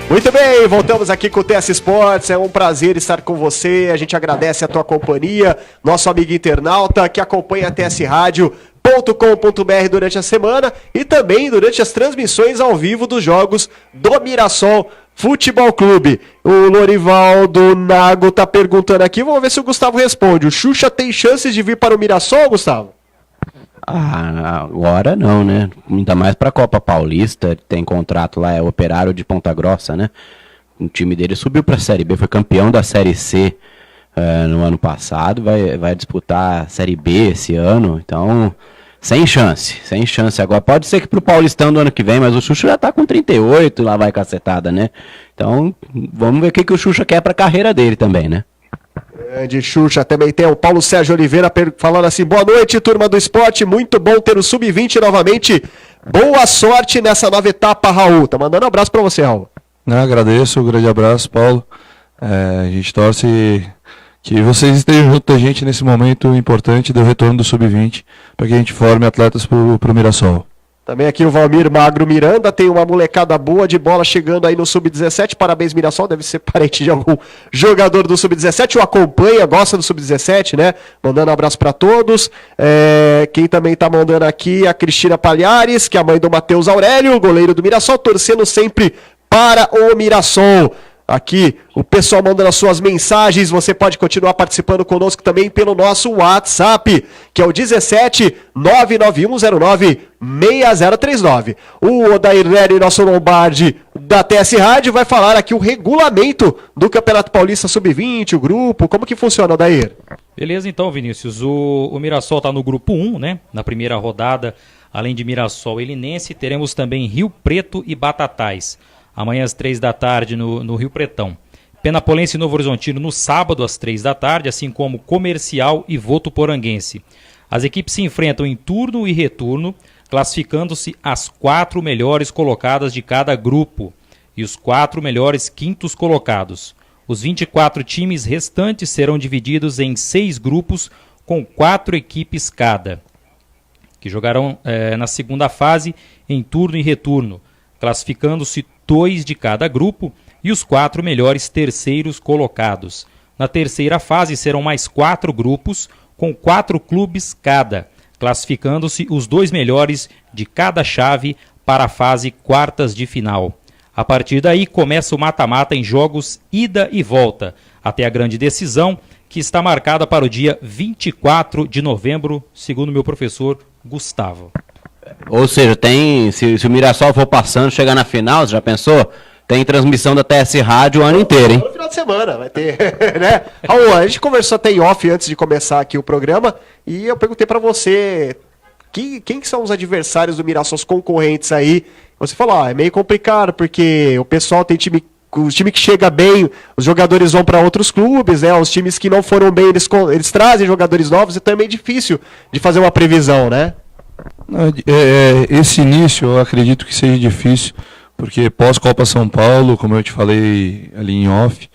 Muito bem, voltamos aqui com o TS Esportes, é um prazer estar com você, a gente agradece a tua companhia, nosso amigo internauta que acompanha a TS Rádio.com.br durante a semana e também durante as transmissões ao vivo dos jogos do Mirassol Futebol Clube. O Lorivaldo Nago tá perguntando aqui, vamos ver se o Gustavo responde, o Xuxa tem chances de vir para o Mirassol, Gustavo? Agora não, né? Ainda mais pra Copa Paulista, tem contrato lá, é Operário de Ponta Grossa, né? O time dele subiu pra Série B, foi campeão da Série C no ano passado, vai disputar a Série B esse ano, então sem chance. Agora pode ser que pro Paulistão do ano que vem, mas o Xuxa já tá com 38, lá vai cacetada, né? Então vamos ver o que o Xuxa quer pra carreira dele também, né? Grande Xuxa, também tem o Paulo Sérgio Oliveira falando assim, boa noite turma do esporte, muito bom ter o Sub-20 novamente, boa sorte nessa nova etapa, Raul, tá mandando um abraço pra você, Raul. Agradeço, um grande abraço, Paulo, a gente torce que vocês estejam junto da gente nesse momento importante do retorno do Sub-20, para que a gente forme atletas pro Mirassol. Também aqui o Valmir Magro Miranda, tem uma molecada boa de bola chegando aí no Sub-17, parabéns Mirassol, deve ser parente de algum jogador do Sub-17, o acompanha, gosta do Sub-17, né? Mandando um abraço para todos. Quem também tá mandando aqui é a Cristina Palhares, que é a mãe do Matheus Aurélio, goleiro do Mirassol, torcendo sempre para o Mirassol. Aqui, o pessoal mandando as suas mensagens, você pode continuar participando conosco também pelo nosso WhatsApp, que é o 17 99109 6039. O Odair Nery, nosso Lombardi da TS Rádio, vai falar aqui o regulamento do Campeonato Paulista Sub-20, o grupo, como que funciona, Odair? Beleza, então, Vinícius, o Mirassol está no grupo 1, né, na primeira rodada, além de Mirassol e Linense, teremos também Rio Preto e Batatais. Amanhã às 3 da tarde no Rio Pretão. Penapolense e Novo Horizontino no sábado às 3 da tarde, assim como Comercial e Votuporanguense. As equipes se enfrentam em turno e retorno, classificando-se as 4 melhores colocadas de cada grupo e os 4 melhores quintos colocados. Os 24 times restantes serão divididos em 6 grupos com 4 equipes cada, que jogarão na segunda fase em turno e retorno, classificando-se 2 de cada grupo e os 4 melhores terceiros colocados. Na terceira fase serão mais 4 grupos com 4 clubes cada, classificando-se os 2 melhores de cada chave para a fase quartas de final. A partir daí começa o mata-mata em jogos ida e volta, até a grande decisão, que está marcada para o dia 24 de novembro, segundo meu professor Gustavo. Ou seja, se o Mirassol for passando, chegar na final, você já pensou? Tem transmissão da TS Rádio o ano inteiro, hein? No final de semana vai ter, né? Raul, a gente conversou até em off antes de começar aqui o programa e eu perguntei pra você quem são os adversários do Mirassol, os concorrentes aí. Você falou, é meio complicado porque o pessoal tem time... O time que chega bem, os jogadores vão para outros clubes, né? Os times que não foram bem, eles trazem jogadores novos, então é meio difícil de fazer uma previsão, né? Esse início eu acredito que seja difícil, porque pós-Copa São Paulo, como eu te falei ali em off,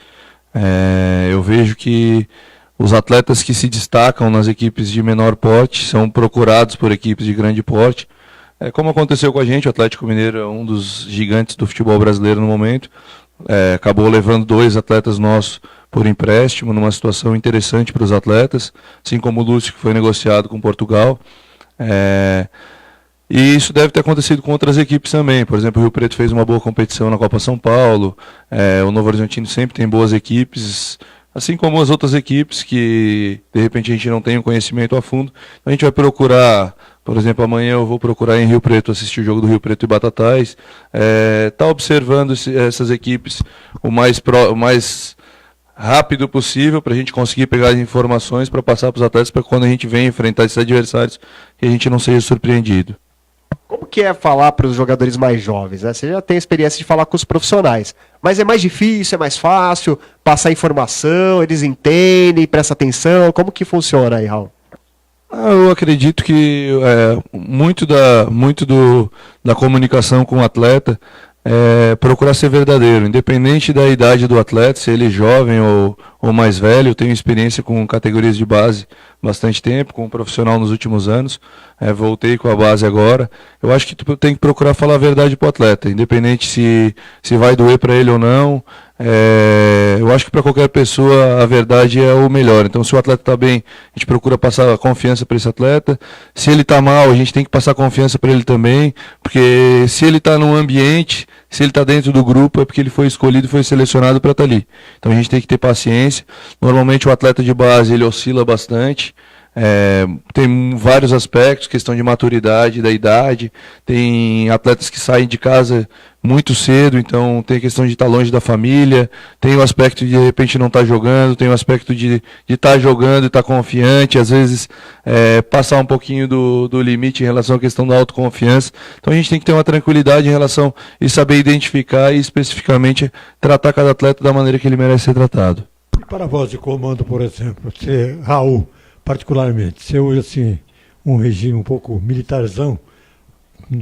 eu vejo que os atletas que se destacam nas equipes de menor porte são procurados por equipes de grande porte. Como aconteceu com a gente, o Atlético Mineiro é um dos gigantes do futebol brasileiro no momento, acabou levando 2 atletas nossos por empréstimo, numa situação interessante para os atletas, assim como o Lúcio, que foi negociado com Portugal. E isso deve ter acontecido com outras equipes também. Por exemplo, o Rio Preto fez uma boa competição na Copa São Paulo, o Novo Horizontino sempre tem boas equipes, assim como as outras equipes que de repente a gente não tem um conhecimento a fundo. A gente vai procurar, por exemplo, amanhã eu vou procurar em Rio Preto assistir o jogo do Rio Preto e Batatais, tá observando essas equipes o mais rápido possível para a gente conseguir pegar as informações para passar para os atletas, para quando a gente vem enfrentar esses adversários que a gente não seja surpreendido. Como que é falar para os jogadores mais jovens, né? Você já tem experiência de falar com os profissionais, mas é mais difícil, é mais fácil passar informação, eles entendem, prestam atenção, como que funciona aí, Raul? Eu acredito que muito da comunicação com o atleta procurar ser verdadeiro, independente da idade do atleta, se ele é jovem ou mais velho. Eu tenho experiência com categorias de base bastante tempo, com um profissional nos últimos anos, voltei com a base agora. Eu acho que tu tem que procurar falar a verdade para o atleta, independente se vai doer para ele ou não. Eu acho que para qualquer pessoa a verdade é o melhor. Então, se o atleta está bem, a gente procura passar confiança para esse atleta. Se ele está mal, a gente tem que passar confiança para ele também, porque se ele está num ambiente, se ele está dentro do grupo, é porque ele foi escolhido, foi selecionado para estar ali. Então a gente tem que ter paciência. Normalmente o atleta de base ele oscila bastante. Tem vários aspectos, questão de maturidade, da idade. Tem atletas que saem de casa muito cedo, então tem a questão de estar longe da família, tem o aspecto de repente não estar jogando, tem o aspecto de estar jogando e estar confiante, às vezes passar um pouquinho do limite em relação à questão da autoconfiança. Então a gente tem que ter uma tranquilidade em relação e saber identificar e especificamente tratar cada atleta da maneira que ele merece ser tratado. E para a voz de comando, por exemplo, você, Raul, particularmente, você usa assim um regime um pouco militarzão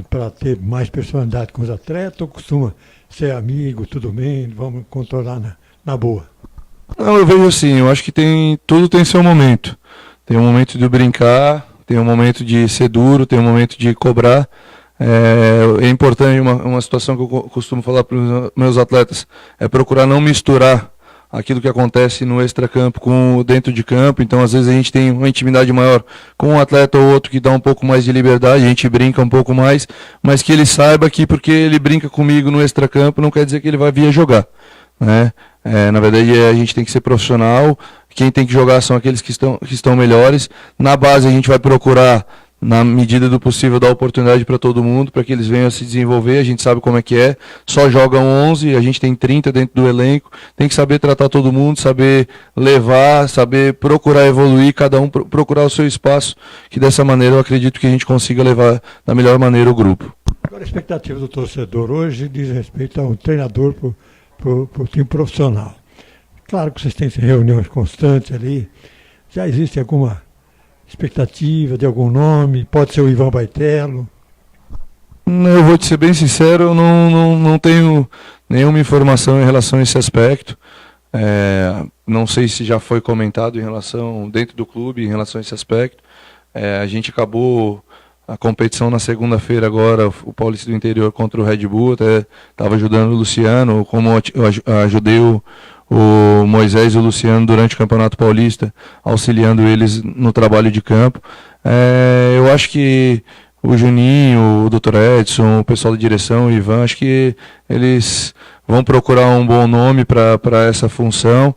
para ter mais personalidade com os atletas, ou costuma ser amigo, tudo bem, vamos controlar na boa? Não, eu vejo assim, eu acho que tudo tem seu momento. Tem um momento de brincar, tem um momento de ser duro, tem um momento de cobrar. É importante, uma situação que eu costumo falar para os meus atletas, é procurar não misturar aquilo que acontece no extracampo com dentro de campo. Então às vezes a gente tem uma intimidade maior com um atleta ou outro que dá um pouco mais de liberdade, a gente brinca um pouco mais, mas que ele saiba que porque ele brinca comigo no extracampo não quer dizer que ele vai vir a jogar, né? Na verdade a gente tem que ser profissional, quem tem que jogar são aqueles que estão melhores. Na base a gente vai procurar, na medida do possível, dar oportunidade para todo mundo, para que eles venham a se desenvolver. A gente sabe como é que é, só jogam 11, a gente tem 30 dentro do elenco, tem que saber tratar todo mundo, saber levar, saber procurar evoluir, cada um procurar o seu espaço, que dessa maneira eu acredito que a gente consiga levar da melhor maneira o grupo. Agora a expectativa do torcedor hoje diz respeito a um treinador para o time profissional. Claro que vocês têm reuniões constantes ali, já existe alguma expectativa de algum nome? Pode ser o Ivan Baitello? Eu vou te ser bem sincero, eu não tenho nenhuma informação em relação a esse aspecto. Não sei se já foi comentado em relação, dentro do clube, em relação a esse aspecto. A gente acabou a competição na segunda-feira agora, o Paulista do Interior contra o Red Bull, até estava ajudando o Luciano, como eu ajudei o Moisés e o Luciano durante o Campeonato Paulista, auxiliando eles no trabalho de campo. Eu acho que o Juninho, o Dr. Edson, o pessoal da direção, o Ivan, acho que eles vão procurar um bom nome para essa função.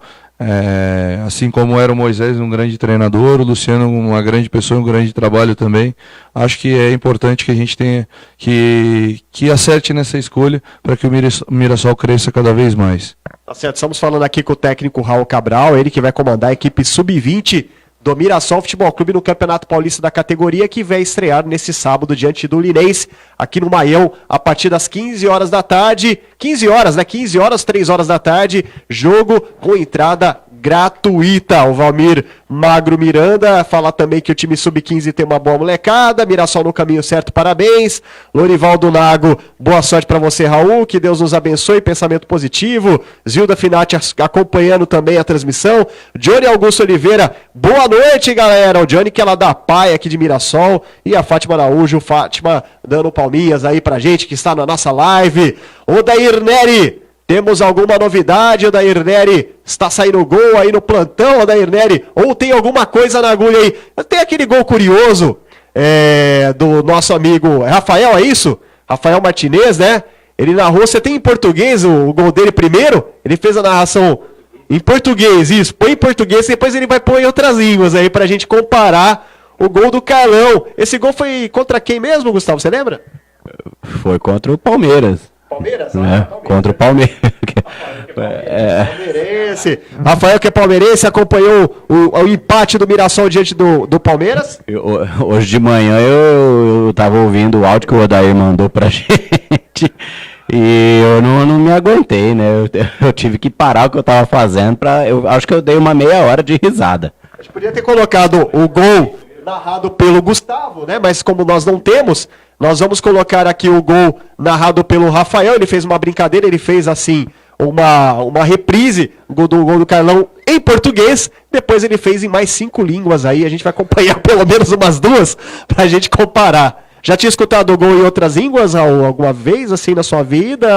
Assim como era o Moisés, um grande treinador, o Luciano, uma grande pessoa, um grande trabalho também. Acho que é importante que a gente tenha que acerte nessa escolha para que o Mirassol cresça cada vez mais. Tá certo, estamos falando aqui com o técnico Raul Cabral, ele que vai comandar a equipe sub-20 do Mirassol Futebol Clube no Campeonato Paulista da categoria, que vai estrear nesse sábado diante do Linense, aqui no Maião, a partir das 15 horas da tarde. 15 horas, né? 15 horas, 3 horas da tarde, jogo com entrada gratuita. O Valmir Magro Miranda fala também que o time sub-15 tem uma boa molecada, Mirassol no caminho certo, parabéns. Lorivaldo Nago, boa sorte para você, Raul, que Deus nos abençoe, pensamento positivo. Zilda Finati acompanhando também a transmissão. Johnny Augusto Oliveira, boa noite, galera. O Johnny que é lá da PAI aqui de Mirassol, e a Fátima Araújo, Fátima dando palminhas aí pra gente que está na nossa live. Odair Neri, temos alguma novidade? Odair Neri, está saindo gol aí no plantão, Odair Neri? Ou tem alguma coisa na agulha aí? Tem aquele gol curioso do nosso amigo Rafael, é isso? Rafael Martinez, né? Ele narrou, você tem em português o gol dele primeiro? Ele fez a narração em português, isso. Põe em português, depois ele vai pôr em outras línguas aí pra gente comparar o gol do Carlão. Esse gol foi contra quem mesmo, Gustavo? Você lembra? Foi contra o Palmeiras. Palmeiras? Né? Contra o Palmeiras. Palmeirense. Rafael, que é palmeirense, acompanhou o empate do Mirassol diante do Palmeiras? Hoje de manhã eu tava ouvindo o áudio que o Odair mandou pra gente e eu não me aguentei, né? Eu tive que parar o que eu tava fazendo eu acho que eu dei uma meia hora de risada. A gente podia ter colocado o gol narrado pelo Gustavo, né? Mas como nós não temos, nós vamos colocar aqui o gol narrado pelo Rafael. Ele fez uma brincadeira, ele fez assim uma reprise do gol do Carlão em português. Depois ele fez em mais 5 línguas aí. A gente vai acompanhar pelo menos umas 2 pra gente comparar. Já tinha escutado o gol em outras línguas alguma vez assim na sua vida?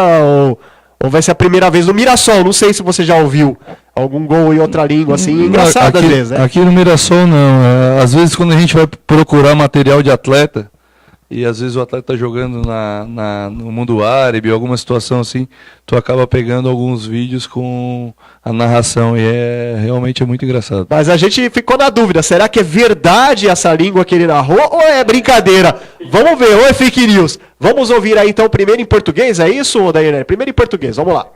Ou vai ser a primeira vez no Mirassol? Não sei se você já ouviu algum gol em outra língua, assim, engraçado às vezes, né? Aqui no Mirassol não. Às vezes quando a gente vai procurar material de atleta, e às vezes o atleta tá jogando no mundo árabe, alguma situação assim, tu acaba pegando alguns vídeos com a narração, e realmente é muito engraçado. Mas a gente ficou na dúvida, será que é verdade essa língua que ele narrou, ou é brincadeira? Vamos ver, ou é fake news? Vamos ouvir aí então primeiro em português, é isso, Odair? Primeiro em português, vamos lá.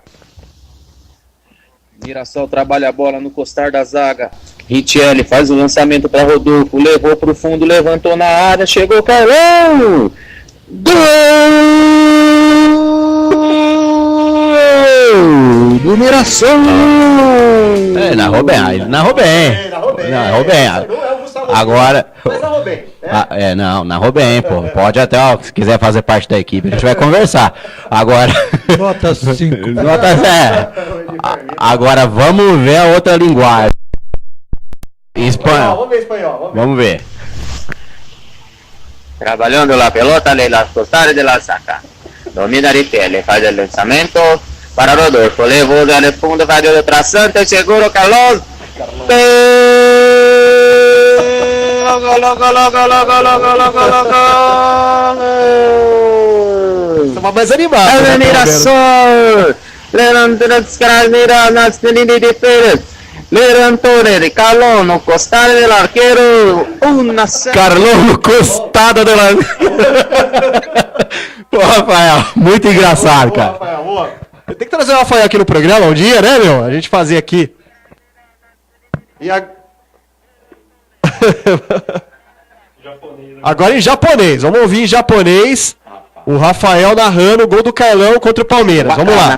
Mirassol trabalha a bola no costar da zaga. Richelli faz o lançamento para Rodolfo, levou para o fundo, levantou na área, chegou o Carlão! Gol do Mirassol! Narrou bem. Agora. Mas narrou bem. Narrou bem, pô. Pode até, se quiser fazer parte da equipe, a gente vai conversar. Agora. Nota 5. Agora vamos ver a outra linguagem. Espanhol. Vamos ver espanhol. Vamos ver. Trabalhando la pelota nella costare della zaga. Domina Richelli, faz el lançamento para Rodolfo. Levou dal fundo, vai de traçante, seguro Carlos. Estava mais animado. É o Mirassol. Lerantoneri, Carlão no costado del arquero. Carlão no costado del arquero. Pô, Rafael, muito engraçado, cara. Rafael, boa. Tem que trazer o Rafael aqui no programa um dia, né, meu? A gente fazer aqui. Agora em japonês, vamos ouvir em japonês o Rafael narrando o gol do Carlão contra o Palmeiras. Vamos lá.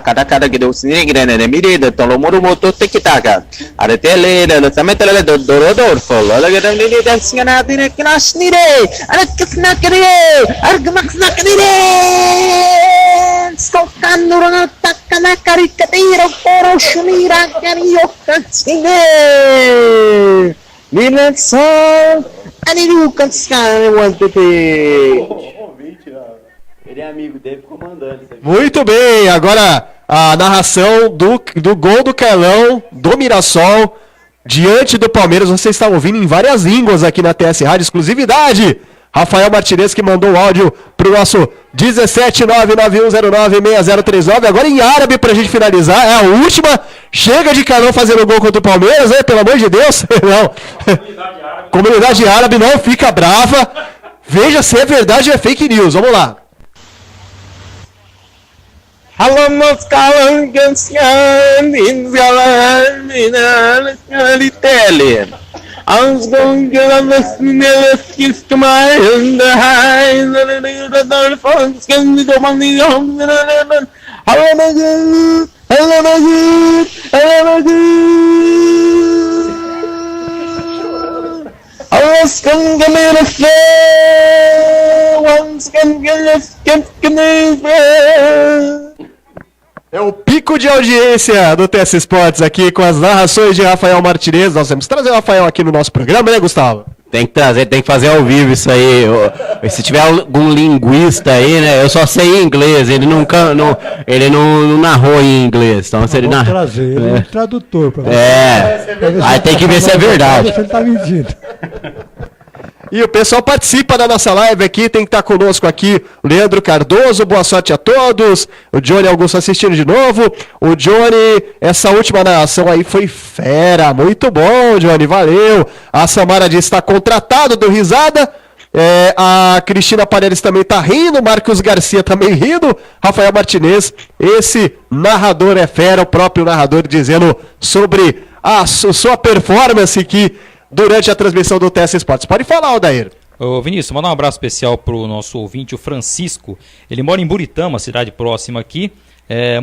Ele é amigo dele, ficou mandando isso aqui. Muito bem, agora a narração do gol do Carlão, do Mirassol, diante do Palmeiras. Você está ouvindo em várias línguas aqui na TS Rádio, exclusividade. Rafael Martinez que mandou o áudio pro nosso 17991096039, agora em árabe pra gente finalizar, é a última. Chega de Carlão fazendo gol contra o Palmeiras, né? Pelo amor de Deus. Não. Comunidade árabe não fica brava. Veja se é verdade ou é fake news. Vamos lá. Hablamos calangancian inzgalanitele. Ans gongalas neles kistumai in the high the funks can do money on the É o pico de audiência do TS Esportes aqui com as narrações de Rafael Martinez. Nós temos que trazer o Rafael aqui no nosso programa, né, Gustavo? Tem que trazer, tem que fazer ao vivo isso aí. Se tiver algum linguista aí, né? Eu só sei inglês, ele não narrou em inglês. Então se ele trazer ele um tradutor para você. Aí tem que ver se é verdade. Você tá mentindo. E o pessoal participa da nossa live aqui, tem que estar conosco aqui o Leandro Cardoso, boa sorte a todos. O Johnny Augusto assistindo de novo. O Johnny, essa última narração aí foi fera, muito bom, Johnny, valeu. A Samara disse que está contratado, deu risada. A Cristina Paredes também está rindo, Marcos Garcia também rindo, Rafael Martinez, esse narrador é fera, o próprio narrador dizendo sobre a sua performance aqui durante a transmissão do TS Esportes. Pode falar, Odair. Ô Vinícius, mandar um abraço especial pro nosso ouvinte, o Francisco. Ele mora em Buritama, cidade próxima aqui.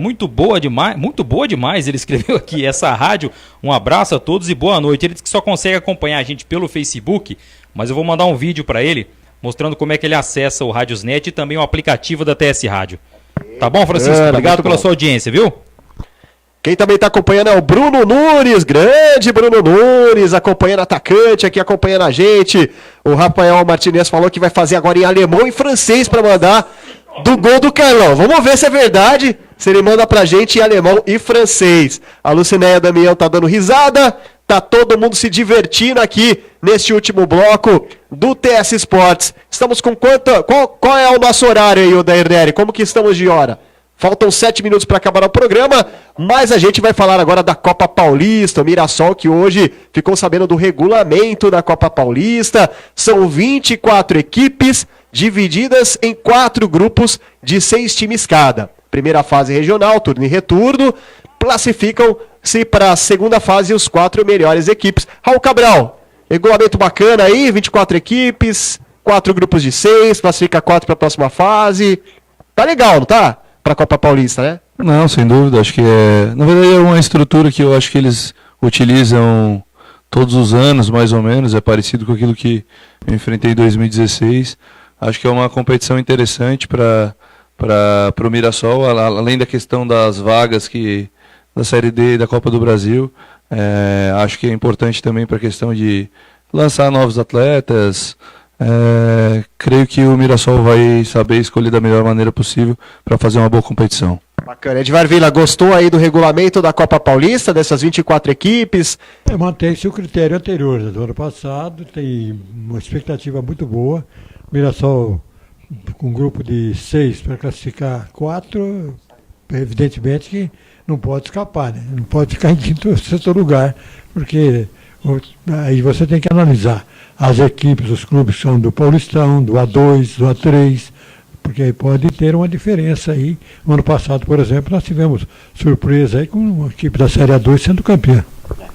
Muito boa demais, ele escreveu aqui, essa rádio. Um abraço a todos e boa noite. Ele disse que só consegue acompanhar a gente pelo Facebook, mas eu vou mandar um vídeo para ele, mostrando como é que ele acessa o Radiosnet e também o aplicativo da TS Rádio. Tá bom, Francisco? Obrigado pela sua audiência, viu? Quem também está acompanhando é o Bruno Nunes, grande Bruno Nunes, acompanhando atacante aqui, acompanhando a gente. O Rafael Martinez falou que vai fazer agora em alemão e francês para mandar do gol do Carlão. Vamos ver se é verdade, se ele manda pra gente em alemão e francês. A Lucinéia Damião tá dando risada, tá todo mundo se divertindo aqui neste último bloco do TS Esportes. Estamos com qual é o nosso horário aí, Odair Nery? Como que estamos de hora? Faltam 7 minutos para acabar o programa, mas a gente vai falar agora da Copa Paulista, o Mirassol que hoje ficou sabendo do regulamento da Copa Paulista. São 24 equipes divididas em 4 grupos de 6 times cada. Primeira fase regional, turno e retorno, classificam-se para a segunda fase os 4 melhores equipes. Raul Cabral, regulamento bacana aí, 24 equipes, 4 grupos de 6, classifica 4 para a próxima fase. Tá legal, não tá? Para a Copa Paulista, né? Não, sem dúvida, acho que na verdade é uma estrutura que eu acho que eles utilizam todos os anos, mais ou menos, é parecido com aquilo que eu enfrentei em 2016. Acho que é uma competição interessante para o Mirassol, além da questão das vagas da Série D e da Copa do Brasil. Acho que é importante também para a questão de lançar novos atletas. Creio que o Mirassol vai saber escolher da melhor maneira possível para fazer uma boa competição. Bacana. Edvar Vila, gostou aí do regulamento da Copa Paulista, dessas 24 equipes? Mantém-se o critério anterior do ano passado, tem uma expectativa muito boa. Mirassol com um grupo de 6 para classificar 4, evidentemente que não pode escapar, né? Não pode ficar em quinto ou sexto lugar, porque aí você tem que analisar as equipes, os clubes são do Paulistão, do A2, do A3, porque aí pode ter uma diferença aí. No ano passado, por exemplo, nós tivemos surpresa aí com uma equipe da Série A2 sendo campeã.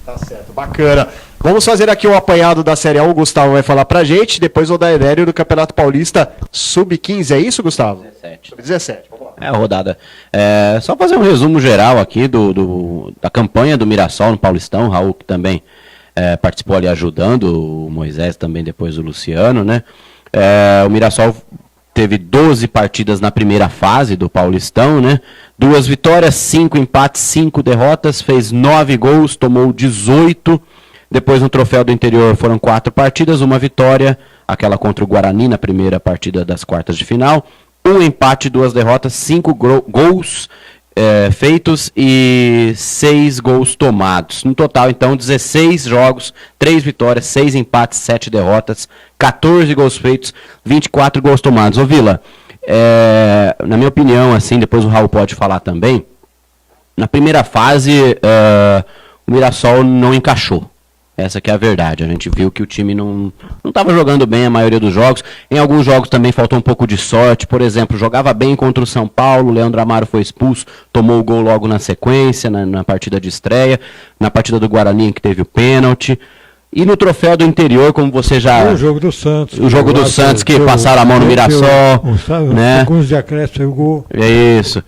Tá certo, bacana. Vamos fazer aqui um apanhado da Série A1, o Gustavo vai falar pra gente, depois o Daenério do Campeonato Paulista Sub-15, é isso, Gustavo? 17. Vamos lá. A rodada. Só fazer um resumo geral aqui da campanha do Mirassol no Paulistão, Raul que também participou ali ajudando, o Moisés também, depois o Luciano, né? O Mirassol teve 12 partidas na primeira fase do Paulistão, né? 2 vitórias, 5 empates, 5 derrotas, fez 9 gols, tomou 18. Depois no Troféu do Interior foram 4 partidas, 1 vitória, aquela contra o Guarani na primeira partida das quartas de final, 1 empate, 2 derrotas, 5 gols feitos e 6 gols tomados. No total, então, 16 jogos, 3 vitórias, 6 empates, 7 derrotas, 14 gols feitos, 24 gols tomados. Ô Vila, na minha opinião, assim, depois o Raul pode falar também, na primeira fase o Mirassol não encaixou. Essa que é a verdade. A gente viu que o time não estava jogando bem a maioria dos jogos. Em alguns jogos também faltou um pouco de sorte. Por exemplo, jogava bem contra o São Paulo, o Leandro Amaro foi expulso, tomou o gol logo na sequência, na partida de estreia. Na partida do Guarani, que teve o pênalti. E no Troféu do Interior, como você já... O jogo do Santos. O jogo do Santos, que passaram a mão no Mirassol. Né? Alguns de acréscimo, o gol. É isso.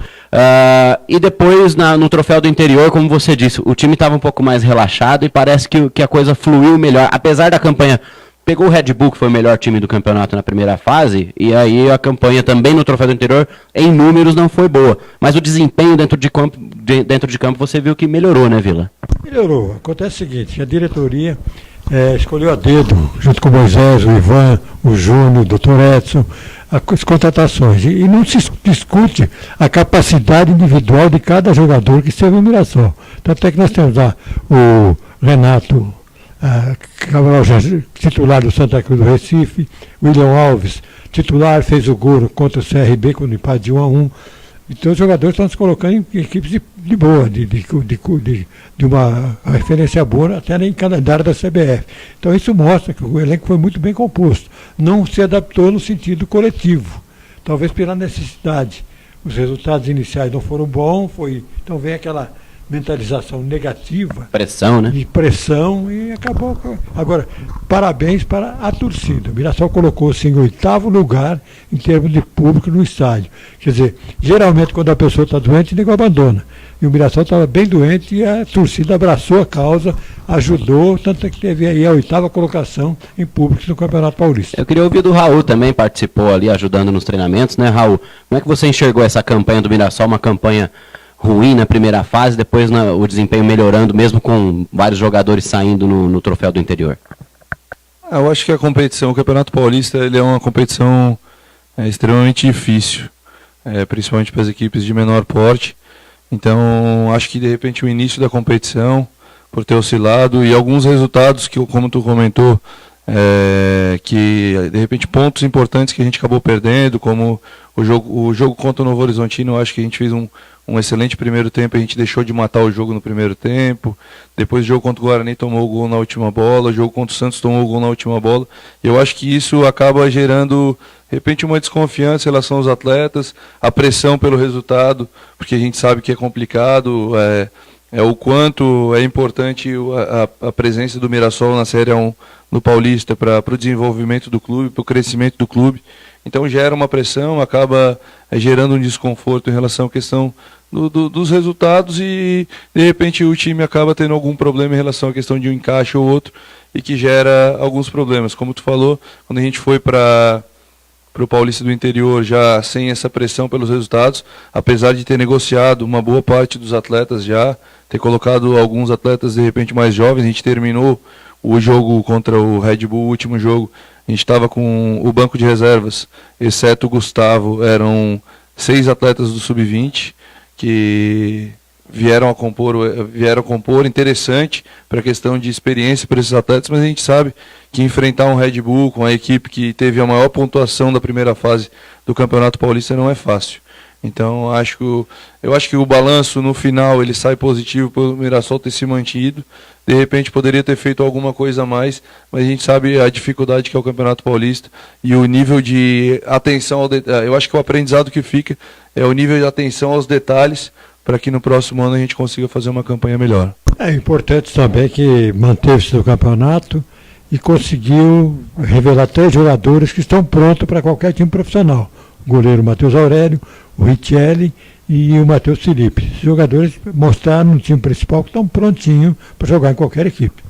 E depois, no Troféu do Interior, como você disse, o time estava um pouco mais relaxado e parece que a coisa fluiu melhor. Apesar da campanha... Pegou o Red Bull, que foi o melhor time do campeonato na primeira fase, e aí a campanha também no Troféu do Interior, em números, não foi boa. Mas o desempenho dentro de campo você viu que melhorou, né, Vila? Melhorou. Acontece o seguinte, a diretoria escolheu a dedo, junto com o Moisés, o Ivan, o Júnior, o Dr. Edson, as contratações. E não se discute a capacidade individual de cada jogador que esteve no Mirassol. Tanto é que nós temos lá o Renato Cabral já titular do Santa Cruz do Recife, William Alves, titular, fez o gol contra o CRB com o empate de 1-1. Então os jogadores estão se colocando em equipes de boa, de uma referência boa até em calendário da CBF. Então isso mostra que o elenco foi muito bem composto. Não se adaptou no sentido coletivo, talvez pela necessidade. Os resultados iniciais não foram bons, então vem aquela mentalização negativa. Pressão, né? De pressão e acabou. Agora, parabéns para a torcida. O Mirassol colocou-se em 8º lugar em termos de público no estádio. Quer dizer, geralmente quando a pessoa está doente, ninguém abandona. E o Mirassol estava bem doente e a torcida abraçou a causa, ajudou, tanto é que teve aí a 8ª colocação em público no Campeonato Paulista. Eu queria ouvir do Raul também, participou ali ajudando nos treinamentos, né, Raul? Como é que você enxergou essa campanha do Mirassol, uma campanha ruim na primeira fase, depois o desempenho melhorando, mesmo com vários jogadores saindo no troféu do interior? Eu acho que a competição, o Campeonato Paulista, ele é uma competição extremamente difícil, principalmente para as equipes de menor porte. Então, acho que de repente o início da competição, por ter oscilado, e alguns resultados que, como tu comentou, que de repente pontos importantes que a gente acabou perdendo, como o jogo contra o Novo Horizontino, eu acho que a gente fez um excelente primeiro tempo, a gente deixou de matar o jogo no primeiro tempo. Depois o jogo contra o Guarani tomou o gol na última bola, o jogo contra o Santos tomou o gol na última bola. Eu acho que isso acaba gerando, de repente, uma desconfiança em relação aos atletas, a pressão pelo resultado, porque a gente sabe que é complicado, o quanto é importante a presença do Mirassol na Série A1 no Paulista para o desenvolvimento do clube, para o crescimento do clube. Então gera uma pressão, acaba gerando um desconforto em relação à questão dos resultados e de repente o time acaba tendo algum problema em relação à questão de um encaixe ou outro e que gera alguns problemas. Como tu falou, quando a gente foi para o Paulista do Interior já sem essa pressão pelos resultados, apesar de ter negociado uma boa parte dos atletas já, ter colocado alguns atletas de repente mais jovens, a gente terminou o jogo contra o Red Bull, o último jogo, a gente estava com o banco de reservas, exceto o Gustavo, eram 6 atletas do Sub-20 que vieram compor, interessante para a questão de experiência para esses atletas, mas a gente sabe que enfrentar um Red Bull com a equipe que teve a maior pontuação da primeira fase do Campeonato Paulista não é fácil. Então eu acho que o balanço no final ele sai positivo pelo Mirassol ter se mantido. De repente poderia ter feito alguma coisa a mais, mas a gente sabe a dificuldade que é o Campeonato Paulista e o nível de atenção eu acho que o aprendizado que fica é o nível de atenção aos detalhes para que no próximo ano a gente consiga fazer uma campanha melhor. É importante também que manteve-se no campeonato e conseguiu revelar 3 jogadores que estão prontos para qualquer time profissional. O goleiro Matheus Aurélio, o Richelli e o Matheus Felipe. Esses jogadores mostraram no time principal que estão prontinhos para jogar em qualquer equipe.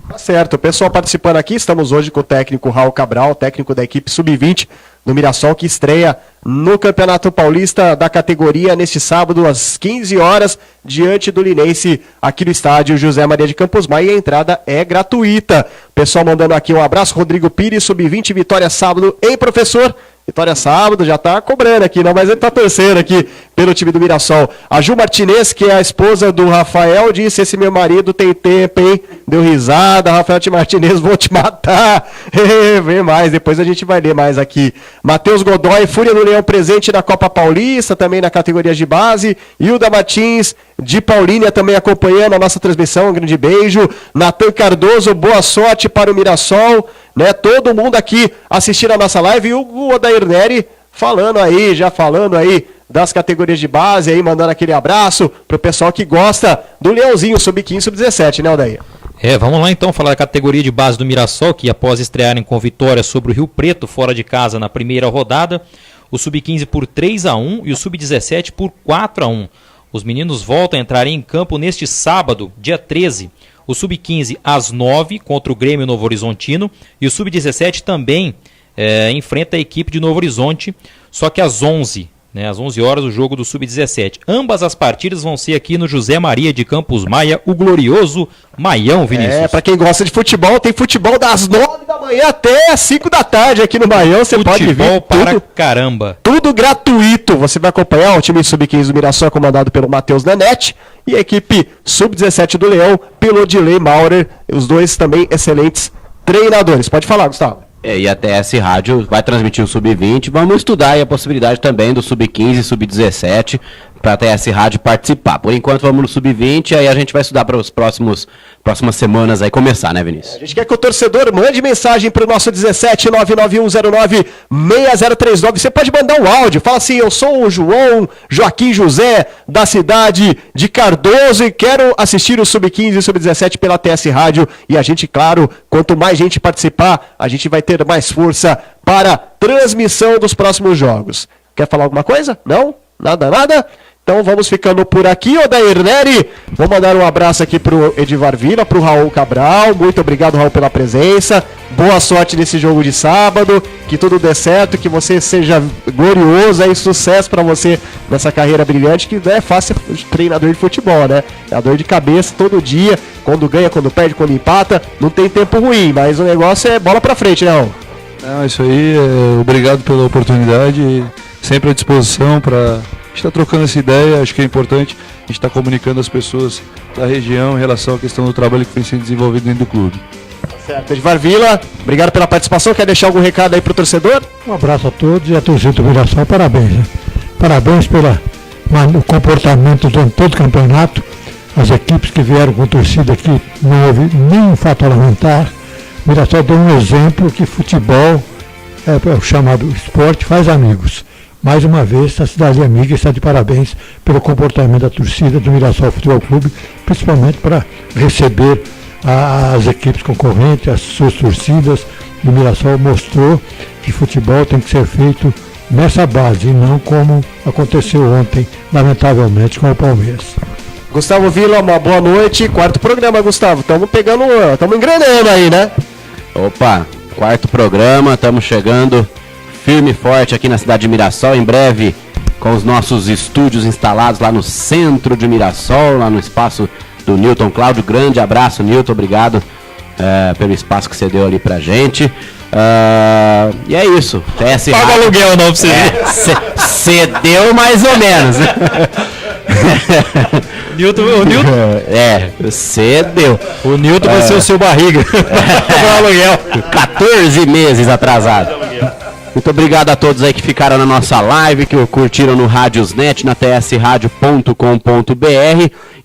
Tá certo, o pessoal participando aqui, estamos hoje com o técnico Raul Cabral, técnico da equipe Sub-20 do Mirassol, que estreia no Campeonato Paulista da categoria neste sábado às 15 horas, diante do Linense, aqui no estádio José Maria de Campos Maia, e a entrada é gratuita. Pessoal mandando aqui um abraço, Rodrigo Pires, Sub-20, vitória sábado, hein, professor? Vitória sábado, já tá cobrando aqui, não, mas ele tá torcendo aqui pelo time do Mirassol. A Ju Martinez, que é a esposa do Rafael, disse: esse meu marido tem tempo, hein? Deu risada, Rafael Martinez, vou te matar. Vem mais, depois a gente vai ler mais aqui. Matheus Godoy, Fúria do Leão presente na Copa Paulista, também na categoria de base. Hilda Martins, de Paulínia, também acompanhando a nossa transmissão, um grande beijo. Natan Cardoso, boa sorte para o Mirassol, né? Todo mundo aqui assistindo a nossa live, e o Odair Neri falando aí das categorias de base, aí mandando aquele abraço pro pessoal que gosta do Leãozinho Sub-15, Sub-17, né, Odair? Vamos lá então falar da categoria de base do Mirassol, que após estrearem com vitória sobre o Rio Preto, fora de casa na primeira rodada, o Sub-15 por 3-1 e o Sub-17 por 4-1. Os meninos voltam a entrar em campo neste sábado, dia 13. O Sub-15 às 9 contra o Grêmio Novo Horizontino e o Sub-17 também enfrenta a equipe de Novo Horizonte, só que às 11 né, às 11 horas, o jogo do Sub-17. Ambas as partidas vão ser aqui no José Maria de Campos Maia, o glorioso Maião, Vinícius. Pra quem gosta de futebol, tem futebol das 9 da manhã até as 5 da tarde aqui no Maião. Você pode vir. Futebol para caramba. Tudo gratuito. Você vai acompanhar o time Sub-15 do Mirassol, comandado pelo Matheus Nanete, e a equipe Sub-17 do Leão, pelo Dilei Maurer. Os dois também excelentes treinadores. Pode falar, Gustavo. E a TS Rádio vai transmitir o Sub-20. Vamos estudar aí a possibilidade também do Sub-15 e Sub-17 para a TS Rádio participar. Por enquanto vamos no Sub-20, aí a gente vai estudar para os próximas semanas aí começar, né, Vinícius? A gente quer que o torcedor mande mensagem para o nosso 17991096039. Você pode mandar um áudio. Fala assim, eu sou o Joaquim José, da cidade de Cardoso, e quero assistir o Sub-15 e Sub-17 pela TS Rádio. E a gente, claro, quanto mais gente participar, a gente vai ter mais força para a transmissão dos próximos jogos. Quer falar alguma coisa? Não? Nada? Então vamos ficando por aqui, Odair Neri. Vou mandar um abraço aqui pro Edivar Vila, pro Raul Cabral. Muito obrigado, Raul, pela presença. Boa sorte nesse jogo de sábado. Que tudo dê certo, que você seja glorioso aí, sucesso pra você nessa carreira brilhante, que não é fácil treinador de futebol, né? É a dor de cabeça todo dia, quando ganha, quando perde, quando empata. Não tem tempo ruim, mas o negócio é bola pra frente, né, Raul? Não, isso aí, obrigado pela oportunidade. Sempre à disposição para... A gente está trocando essa ideia, acho que é importante a gente estar comunicando as pessoas da região em relação à questão do trabalho que vem sendo desenvolvido dentro do clube. Certo, Edvar Vila, obrigado pela participação. Quer deixar algum recado aí pro torcedor? Um abraço a todos e a torcida do Mirassol, parabéns, né? Parabéns pelo comportamento durante todo o campeonato. As equipes que vieram com torcida aqui, não houve nenhum fato a lamentar. O Mirassol deu um exemplo que futebol, o chamado esporte, faz amigos. Mais uma vez, a cidade amiga está de parabéns pelo comportamento da torcida do Mirassol Futebol Clube, principalmente para receber as equipes concorrentes, as suas torcidas. O Mirassol mostrou que futebol tem que ser feito nessa base e não como aconteceu ontem, lamentavelmente, com o Palmeiras. Gustavo Vila, uma boa noite. Quarto programa, Gustavo. Estamos engrenando aí, né? Opa, quarto programa, estamos chegando firme e forte aqui na cidade de Mirassol, em breve com os nossos estúdios instalados lá no centro de Mirassol, lá no espaço do Newton Cláudio. Grande abraço, Newton, obrigado pelo espaço que você deu ali pra gente. E é isso, TS Rádio. Paga aluguel não pra você. Cedeu mais ou menos. O Newton. Cedeu. O Newton vai ser o seu barriga. Pagar aluguel. 14 meses atrasado. Muito obrigado a todos aí que ficaram na nossa live, que curtiram no Radiosnet, na tsradio.com.br,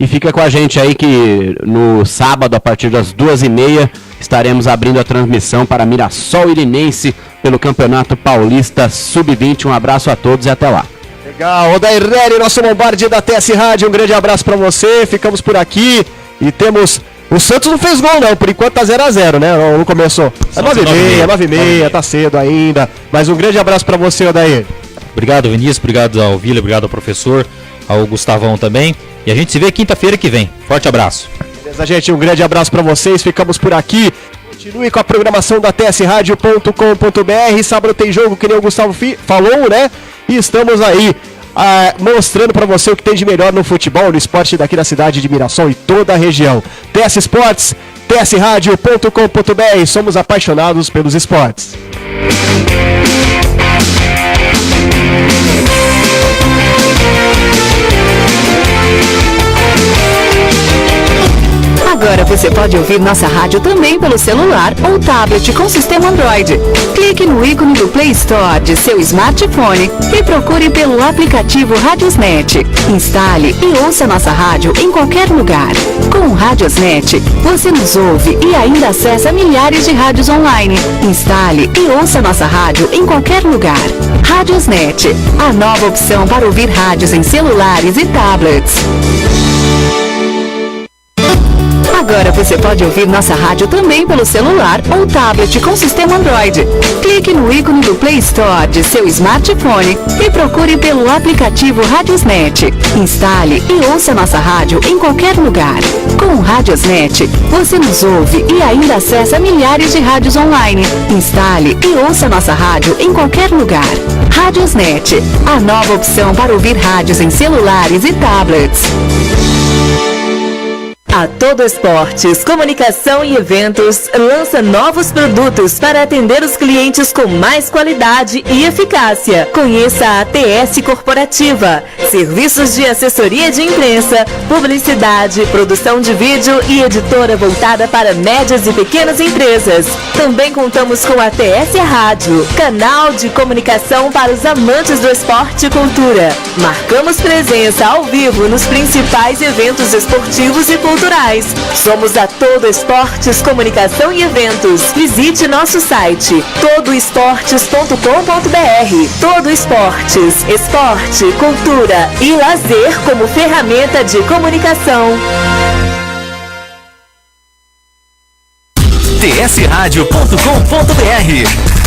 e fica com a gente aí que no sábado, a partir das 2h30, estaremos abrindo a transmissão para Mirassol Irinense pelo Campeonato Paulista Sub-20. Um abraço a todos e até lá. Legal, Odair Neri, nosso bombarde da TS Rádio, um grande abraço para você. Ficamos por aqui e temos... O Santos não fez gol não, por enquanto tá 0x0, né? Não começou. É 9h30, tá cedo ainda. Mas um grande abraço pra você, Odair. Obrigado, Vinícius, obrigado ao Vila, obrigado ao professor, ao Gustavão também. E a gente se vê quinta-feira que vem. Forte abraço. Beleza, gente, um grande abraço pra vocês, ficamos por aqui. Continue com a programação da tsradio.com.br. Sábado tem jogo, que nem o Gustavo falou, né? E estamos aí mostrando para você o que tem de melhor no futebol, no esporte daqui da cidade de Mirassol e toda a região. TS Esportes, tsradio.com.br, somos apaixonados pelos esportes. Agora você pode ouvir nossa rádio também pelo celular ou tablet com sistema Android. Clique no ícone do Play Store de seu smartphone e procure pelo aplicativo Radiosnet. Instale e ouça nossa rádio em qualquer lugar. Com o Radiosnet, você nos ouve e ainda acessa milhares de rádios online. Instale e ouça nossa rádio em qualquer lugar. Radiosnet, a nova opção para ouvir rádios em celulares e tablets. Agora você pode ouvir nossa rádio também pelo celular ou tablet com sistema Android. Clique no ícone do Play Store de seu smartphone e procure pelo aplicativo Radiosnet. Instale e ouça nossa rádio em qualquer lugar. Com o Radiosnet, você nos ouve e ainda acessa milhares de rádios online. Instale e ouça nossa rádio em qualquer lugar. Radiosnet, a nova opção para ouvir rádios em celulares e tablets. A Todo Esportes, Comunicação e Eventos lança novos produtos para atender os clientes com mais qualidade e eficácia. Conheça a ATS Corporativa, serviços de assessoria de imprensa, publicidade, produção de vídeo e editora voltada para médias e pequenas empresas. Também contamos com a ATS Rádio, canal de comunicação para os amantes do esporte e cultura. Marcamos presença ao vivo nos principais eventos esportivos e culturais. Somos a Todo Esportes, Comunicação e Eventos. Visite nosso site todoesportes.com.br. Todo Esportes, esporte, cultura e lazer como ferramenta de comunicação. tsradio.com.br